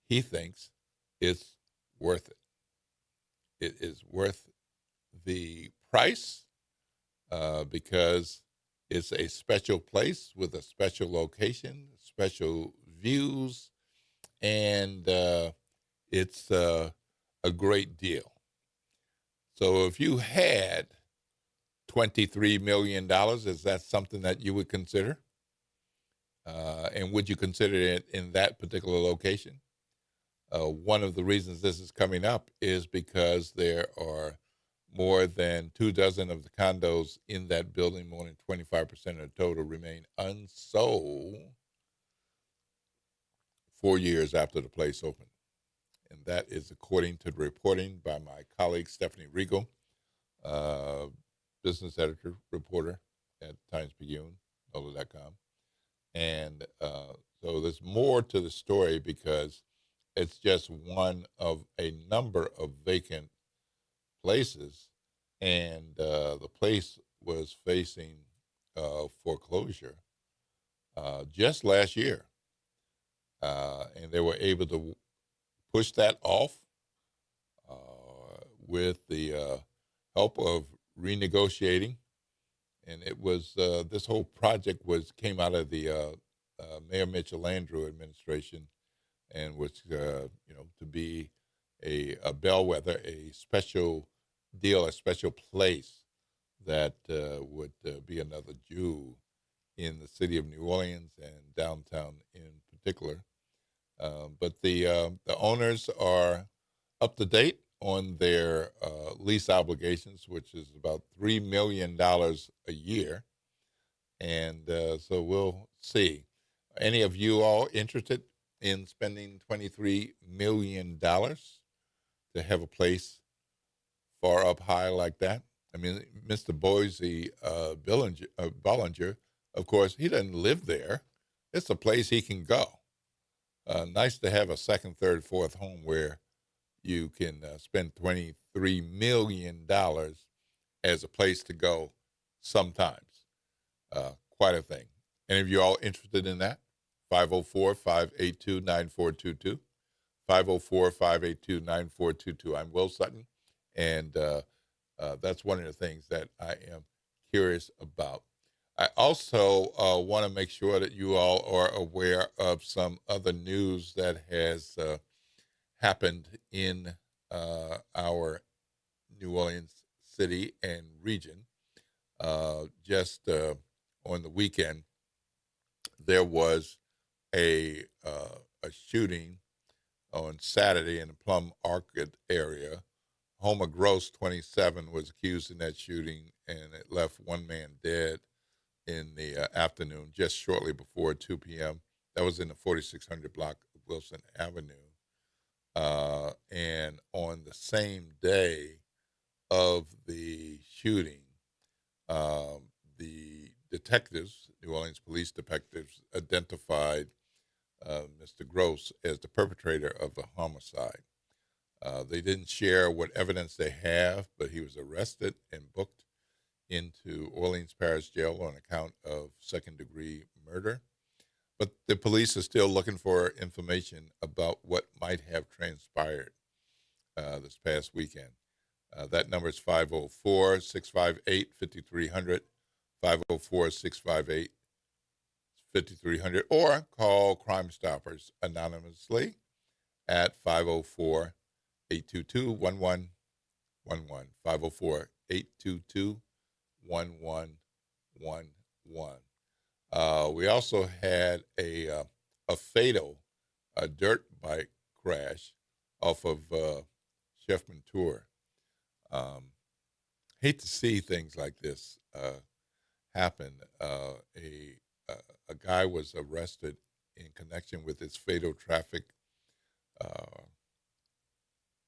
he thinks it's worth it. It is worth the price because it's a special place with a special location, special views, and it's a great deal. So if you had $23 million, is that something that you would consider? And would you consider it in that particular location? One of the reasons this is coming up is because there are more than 24 of the condos in that building, more than 25% of the total, remain unsold 4 years after the place opened. And that is according to the reporting by my colleague Stephanie Regal, business editor, reporter at Times-Picayune, NOLA.com. And so there's more to the story because it's just one of a number of vacant places, and the place was facing foreclosure just last year. And they were able to push that off with the help of renegotiating. And it was this whole project came out of the Mayor Mitchell Landrieu administration, and was to be a bellwether, a special deal, a special place that would be another jewel in the city of New Orleans and downtown in particular. But the owners are up to date on their lease obligations, which is about $3 million a year. And so we'll see. Any of you all interested in spending $23 million to have a place far up high like that? I mean, Mr. Boise Bollinger, of course, he doesn't live there. It's a place he can go. Nice to have a second, third, fourth home where you can spend $23 million as a place to go sometimes. Quite a thing. Any of you all interested in that? 504-582-9422. 504-582-9422. I'm Will Sutton, and that's one of the things that I am curious about. I also want to make sure that you all are aware of some other news that has happened in our New Orleans city and region. Just on the weekend, there was a shooting on Saturday in the Plum Orchard area. Homer Gross, 27, was accused in that shooting, and it left one man dead in the afternoon, just shortly before 2 p.m. That was in the 4600 block of Wilson Avenue. And on the same day of the shooting, the detectives, New Orleans police detectives, identified Mr. Gross as the perpetrator of the homicide. They didn't share what evidence they have, but he was arrested and booked into Orleans Parish Jail on account of second-degree murder. But the police are still looking for information about what might have transpired this past weekend. That number is 504-658-5300, 504-658-5300, or call Crime Stoppers anonymously at 504-822-1111, 504-822-1111. We also had a fatal dirt bike crash off of Chef Mentor. Hate to see things like this happen. A guy was arrested in connection with this fatal traffic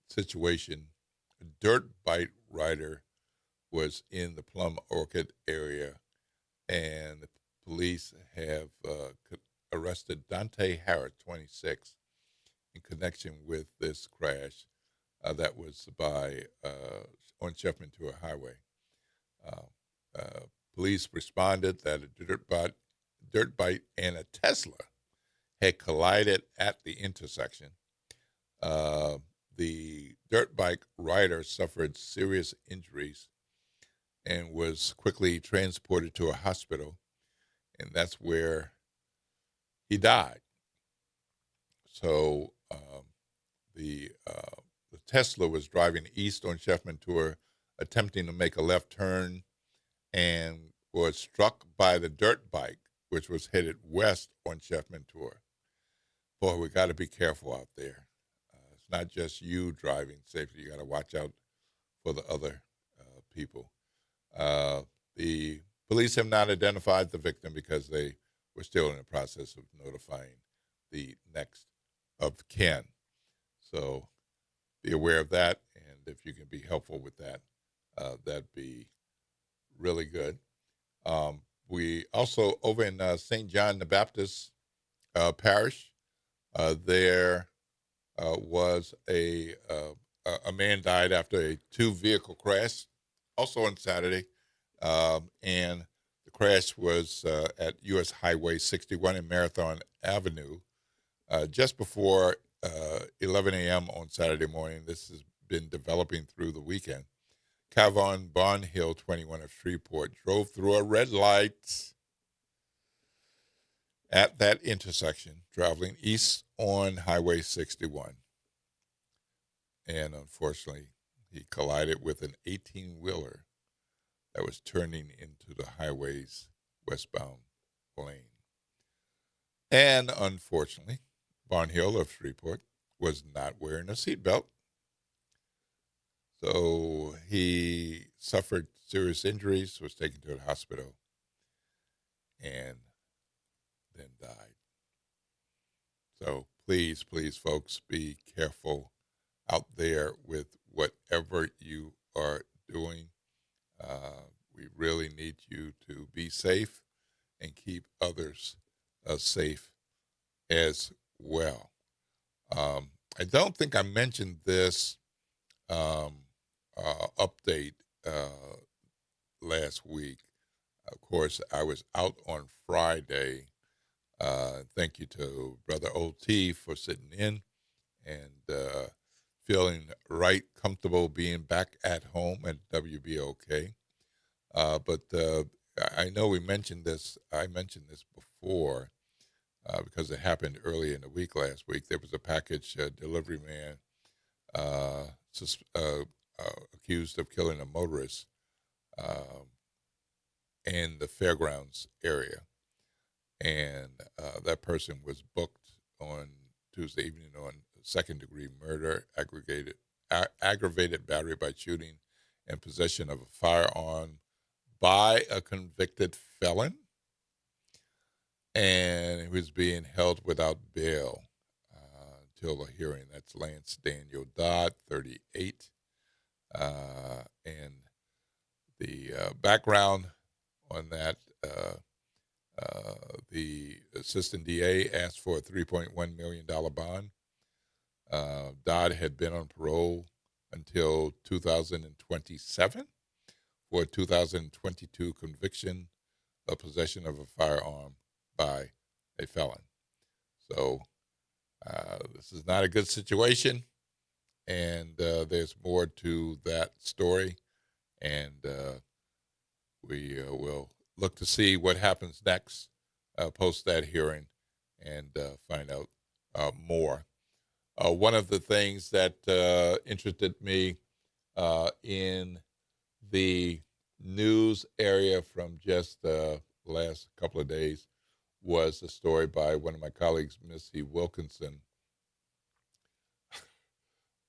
situation. A dirt bike rider was in the Plum Orchard area, and the police have arrested Dante Harrod, 26, in connection with this crash that was on Chef Mentor Highway. Police responded that a dirt bike and a Tesla had collided at the intersection. The dirt bike rider suffered serious injuries and was quickly transported to a hospital, and that's where he died. So the Tesla was driving east on Chef Mentor attempting to make a left turn and was struck by the dirt bike, which was headed west on Chef Mentor. Boy, we got to be careful out there. It's not just you driving safely. You got to watch out for the other people. The police have not identified the victim because they were still in the process of notifying the next of kin. So be aware of that, and if you can be helpful with that, that'd be really good. We also, over in St. John the Baptist Parish, there was a man died after a two-vehicle crash, also on Saturday, and the crash was at U.S. Highway 61 and Marathon Avenue just before 11 a.m. on Saturday morning. This has been developing through the weekend. Kavon Barnhill, 21 of Shreveport, drove through a red light at that intersection, traveling east on Highway 61. And unfortunately, he collided with an 18-wheeler that was turning into the highway's westbound lane. And unfortunately, Barnhill of Shreveport was not wearing a seatbelt. So he suffered serious injuries, was taken to the hospital, and then died. So please, folks, be careful out there with whatever you are doing. We really need you to be safe and keep others safe as well. I don't think I mentioned this update last week. Of course, I was out on Friday. Thank you to Brother O.T. for sitting in and feeling right comfortable being back at home at WBOK. But I know we mentioned this. I mentioned this before because it happened early in the week last week. There was a package delivery man accused of killing a motorist in the fairgrounds area. And that person was booked on Tuesday evening on second-degree murder, aggravated battery by shooting, and possession of a firearm by a convicted felon. And he was being held without bail until the hearing. That's Lance Daniel Dodd, 38. And the background on that, the assistant DA asked for a $3.1 million bond. Dodd had been on parole until 2027 for a 2022 conviction of possession of a firearm by a felon. So this is not a good situation, and there's more to that story, and we will look to see what happens next post that hearing and find out more. One of the things that interested me in the news area from just the last couple of days was a story by one of my colleagues, Missy Wilkinson.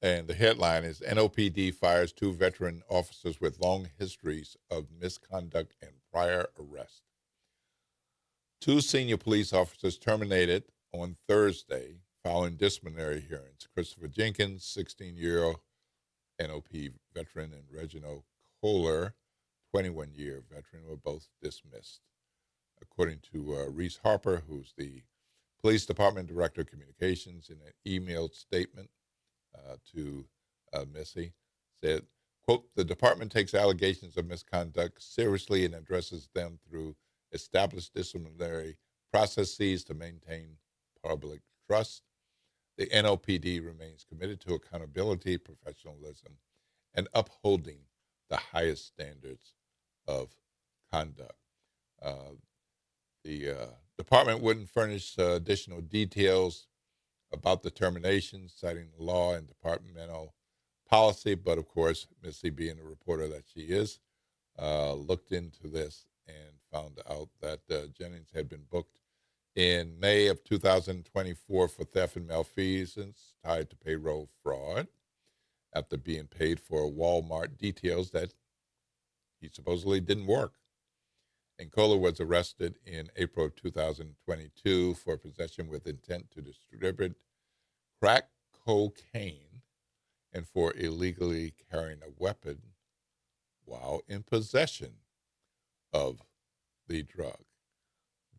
And the headline is NOPD fires 2 veteran officers with long histories of misconduct and prior arrest. 2 senior police officers terminated on Thursday following disciplinary hearings. Christopher Jenkins, 16-year NOP veteran, and Reginald Kohler, 21-year veteran, were both dismissed. According to Reese Harper, who's the Police Department Director of Communications, in an emailed statement to Missy, said, quote, "The department takes allegations of misconduct seriously and addresses them through established disciplinary processes to maintain public trust. The NOPD remains committed to accountability, professionalism, and upholding the highest standards of conduct." The department wouldn't furnish additional details about the termination, citing law and departmental policy, but of course, Missy, being the reporter that she is, looked into this and found out that Jennings had been booked in May of 2024 for theft and malfeasance tied to payroll fraud after being paid for Walmart details that he supposedly didn't work. And Kohler was arrested in April of 2022 for possession with intent to distribute crack cocaine and for illegally carrying a weapon while in possession of the drug.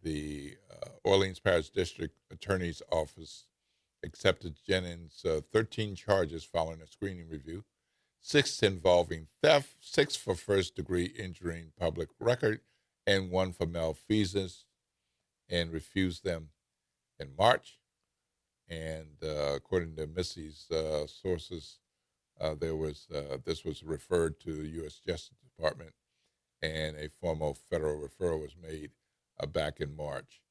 The Orleans Parish District Attorney's Office accepted Jennings' 13 charges following a screening review, 6 involving theft, 6 for first-degree injuring public record, and 1 for malfeasance, and refused them in March. And according to Missy's sources, this was referred to the U.S. Justice Department, and a formal federal referral was made back in March.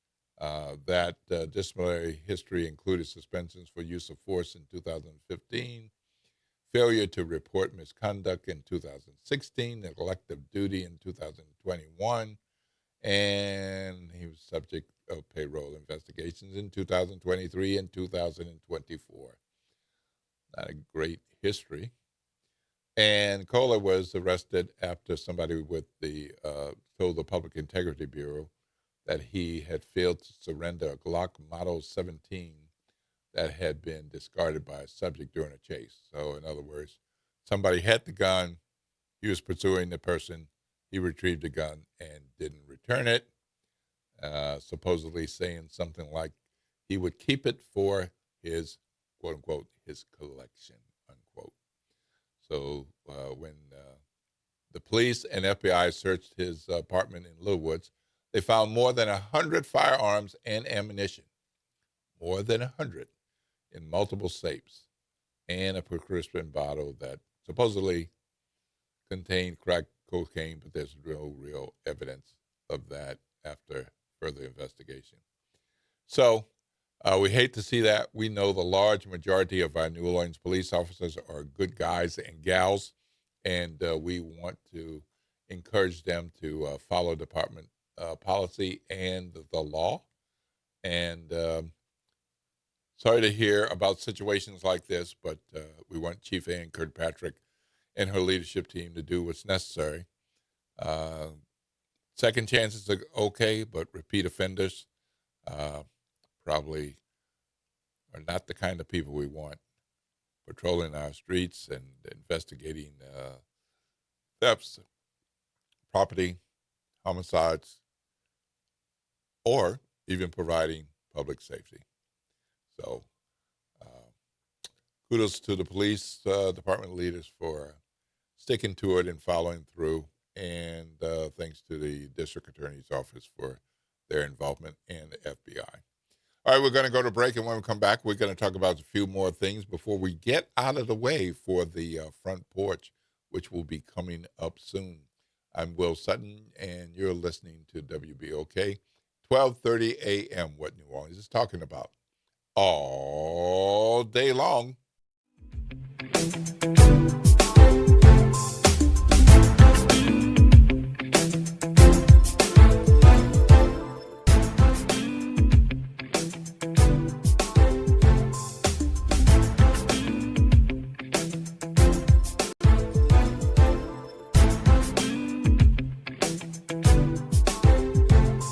That disciplinary history included suspensions for use of force in 2015, failure to report misconduct in 2016, elective duty in 2021, and he was subject of payroll investigations in 2023 and 2024. Not a great history. And Kohler was arrested after somebody told the Public Integrity Bureau that he had failed to surrender a Glock Model 17 that had been discarded by a subject during a chase. So in other words, somebody had the gun, he was pursuing the person, he retrieved the gun and didn't return it, supposedly saying something like he would keep it for his, quote unquote, his collection, unquote. So when the police and FBI searched his apartment in Little Woods, they found more than 100 firearms and ammunition, more than 100 in multiple safes, and a prescription bottle that supposedly contained crack cocaine, but there's no real evidence of that after further investigation. So we hate to see that. We know the large majority of our New Orleans police officers are good guys and gals, and we want to encourage them to follow department policy and the law. And sorry to hear about situations like this, but we want Chief Ann Kirkpatrick and her leadership team to do what's necessary. Second chances are okay, but repeat offenders probably are not the kind of people we want patrolling our streets and investigating thefts, property, homicides, or even providing public safety. So kudos to the police department leaders for sticking to it and following through, and thanks to the district attorney's office for their involvement, and the FBI. All right, we're going to go to break, and when we come back, we're going to talk about a few more things before we get out of the way for the front porch, which will be coming up soon. I'm Will Sutton, and you're listening to WBOK, 1230 a.m., what New Orleans is talking about all day long.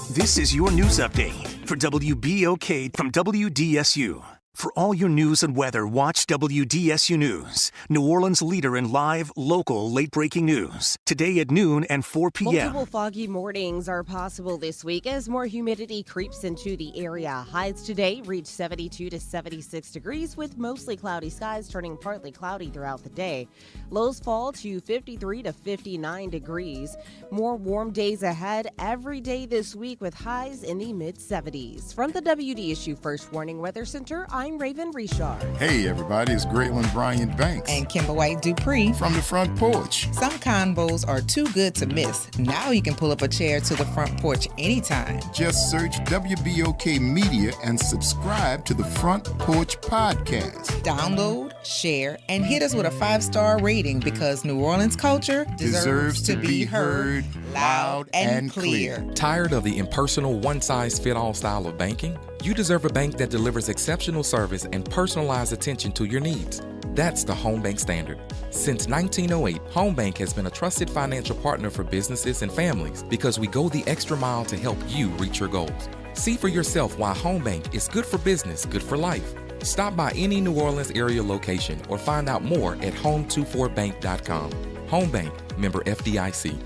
This is your news update for WBOK from WDSU. For all your news and weather, watch WDSU News, New Orleans' leader in live, local, late-breaking news. Today at noon and 4 p.m. Multiple foggy mornings are possible this week as more humidity creeps into the area. Highs today reach 72 to 76 degrees with mostly cloudy skies turning partly cloudy throughout the day. Lows fall to 53 to 59 degrees. More warm days ahead every day this week with highs in the mid-70s. From the WDSU First Warning Weather Center, I'm Raven Richard. Hey everybody, it's Graylin Bryant Banks. And Kimber White Dupree. From the front porch. Some combos are too good to miss. Now you can pull up a chair to the front porch anytime. Just search WBOK Media and subscribe to the Front Porch Podcast. Download, share, and hit us with a 5-star rating because New Orleans culture deserves to be heard loud and clear. Tired of the impersonal, one-size-fit-all style of banking? You deserve a bank that delivers exceptional service and personalized attention to your needs. That's the Home Bank Standard. Since 1908, Home Bank has been a trusted financial partner for businesses and families because we go the extra mile to help you reach your goals. See for yourself why Home Bank is good for business, good for life. Stop by any New Orleans area location or find out more at home24bank.com. Home Bank, member FDIC.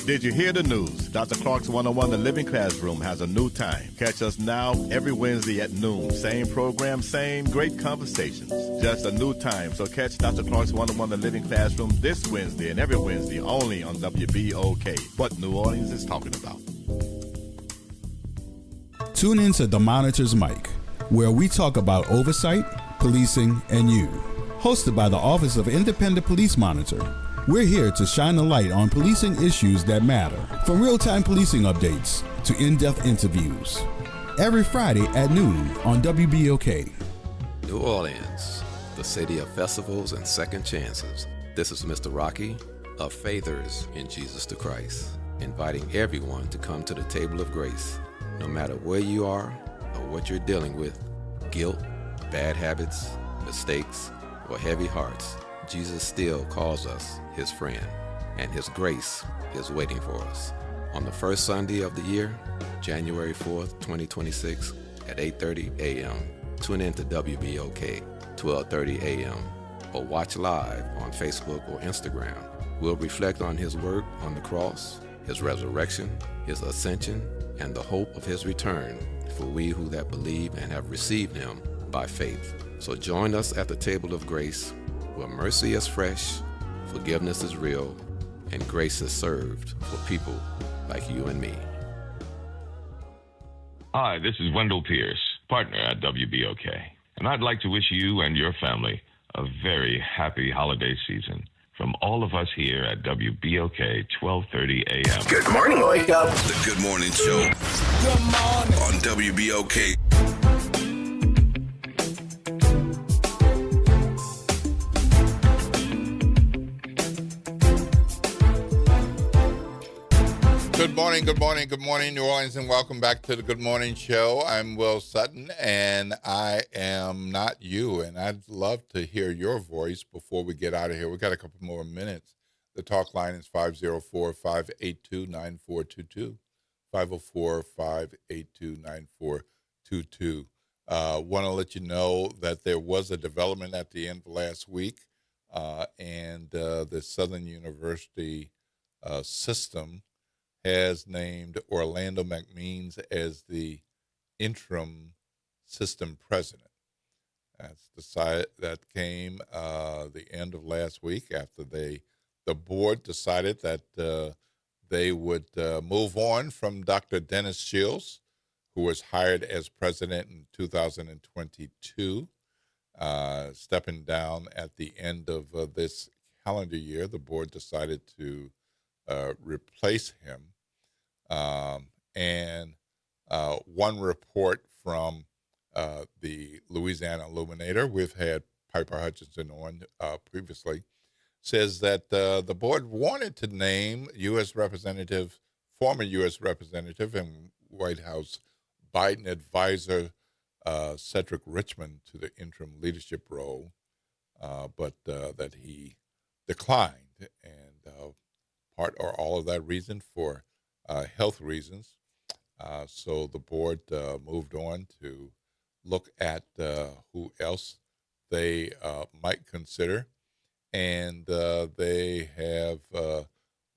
Did you hear the news? Dr. Clark's 101 The Living Classroom has a new time. Catch us now every Wednesday at noon. Same program, same great conversations. Just a new time. So catch Dr. Clark's 101 The Living Classroom this Wednesday and every Wednesday only on WBOK. What New Orleans is talking about. Tune in to The Monitor's Mic, where we talk about oversight, policing, and you. Hosted by the Office of Independent Police Monitor. We're here to shine a light on policing issues that matter, from real-time policing updates to in-depth interviews. Every Friday at noon on WBOK. New Orleans, the city of festivals and second chances. This is Mr. Rocky of Faithers in Jesus the Christ, inviting everyone to come to the table of grace. No matter where you are or what you're dealing with, guilt, bad habits, mistakes, or heavy hearts, Jesus still calls us his friend, and his grace is waiting for us. On the first Sunday of the year, January 4th, 2026, at 8:30 a.m., tune in to WBOK, 12:30 a.m., or watch live on Facebook or Instagram. We'll reflect on his work on the cross, his resurrection, his ascension, and the hope of his return for we who that believe and have received him by faith. So join us at the table of grace, where mercy is fresh, forgiveness is real, and grace is served for people like you and me. Hi, this is Wendell Pierce, partner at WBOK, and I'd like to wish you and your family a very happy holiday season from all of us here at WBOK 1230 AM. Good morning, wake up. The Good Morning Show. Good morning. On WBOK. Good morning, New Orleans, and welcome back to the Good Morning Show. I'm Will Sutton, and I am not you, and I'd love to hear your voice before we get out of here. We've got a couple more minutes. The talk line is 504-582-9422, 504-582-9422. Want to let you know that there was a development at the end of last week, and the Southern University system has named Orlando McMeans as the interim system president. That's that came the end of last week after the board decided that they would move on from Dr. Dennis Shields, who was hired as president in 2022, stepping down at the end of this calendar year. The board decided to replace him. And one report from the Louisiana Illuminator, we've had Piper Hutchinson on previously, says that the board wanted to name former U.S. Representative and White House Biden advisor Cedric Richmond to the interim leadership role, but that he declined, and part or all of that reason for health reasons. So the board moved on to look at who else they might consider, and they have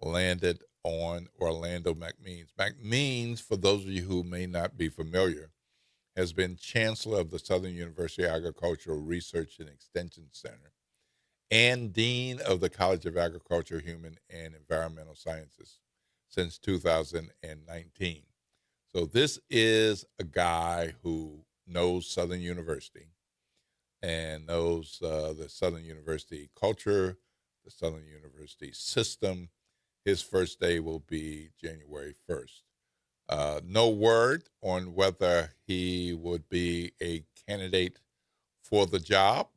landed on Orlando McMeans. McMeans, for those of you who may not be familiar, has been chancellor of the Southern University Agricultural Research and Extension Center and dean of the College of Agriculture, Human, and Environmental Sciences since 2019. So this is a guy who knows Southern University and knows the Southern University culture, the Southern University system. His first day will be January 1st. No word on whether he would be a candidate for the job.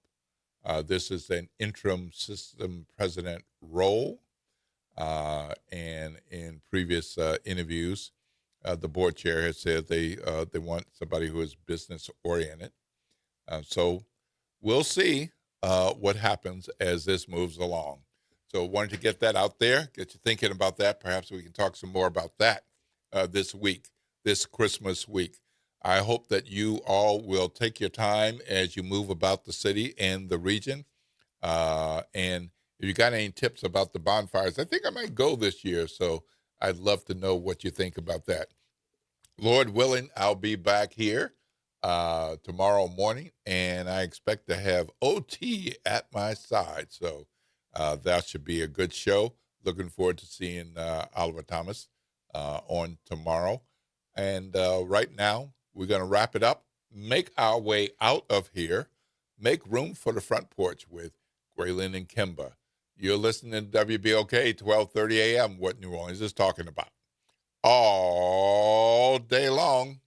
This is an interim system president role. And in previous interviews, the board chair has said they want somebody who is business oriented. So we'll see what happens as this moves along. So wanted to get that out there, get you thinking about that. Perhaps we can talk some more about that this week, this Christmas week. I hope that you all will take your time as you move about the city and the region. And if you got any tips about the bonfires, I think I might go this year. So I'd love to know what you think about that. Lord willing, I'll be back here tomorrow morning, and I expect to have OT at my side. So that should be a good show. Looking forward to seeing Oliver Thomas on tomorrow. And right now, we're going to wrap it up, make our way out of here, make room for the front porch with Graylin and Kimba. You're listening to WBOK 1230 a.m., what New Orleans is talking about all day long.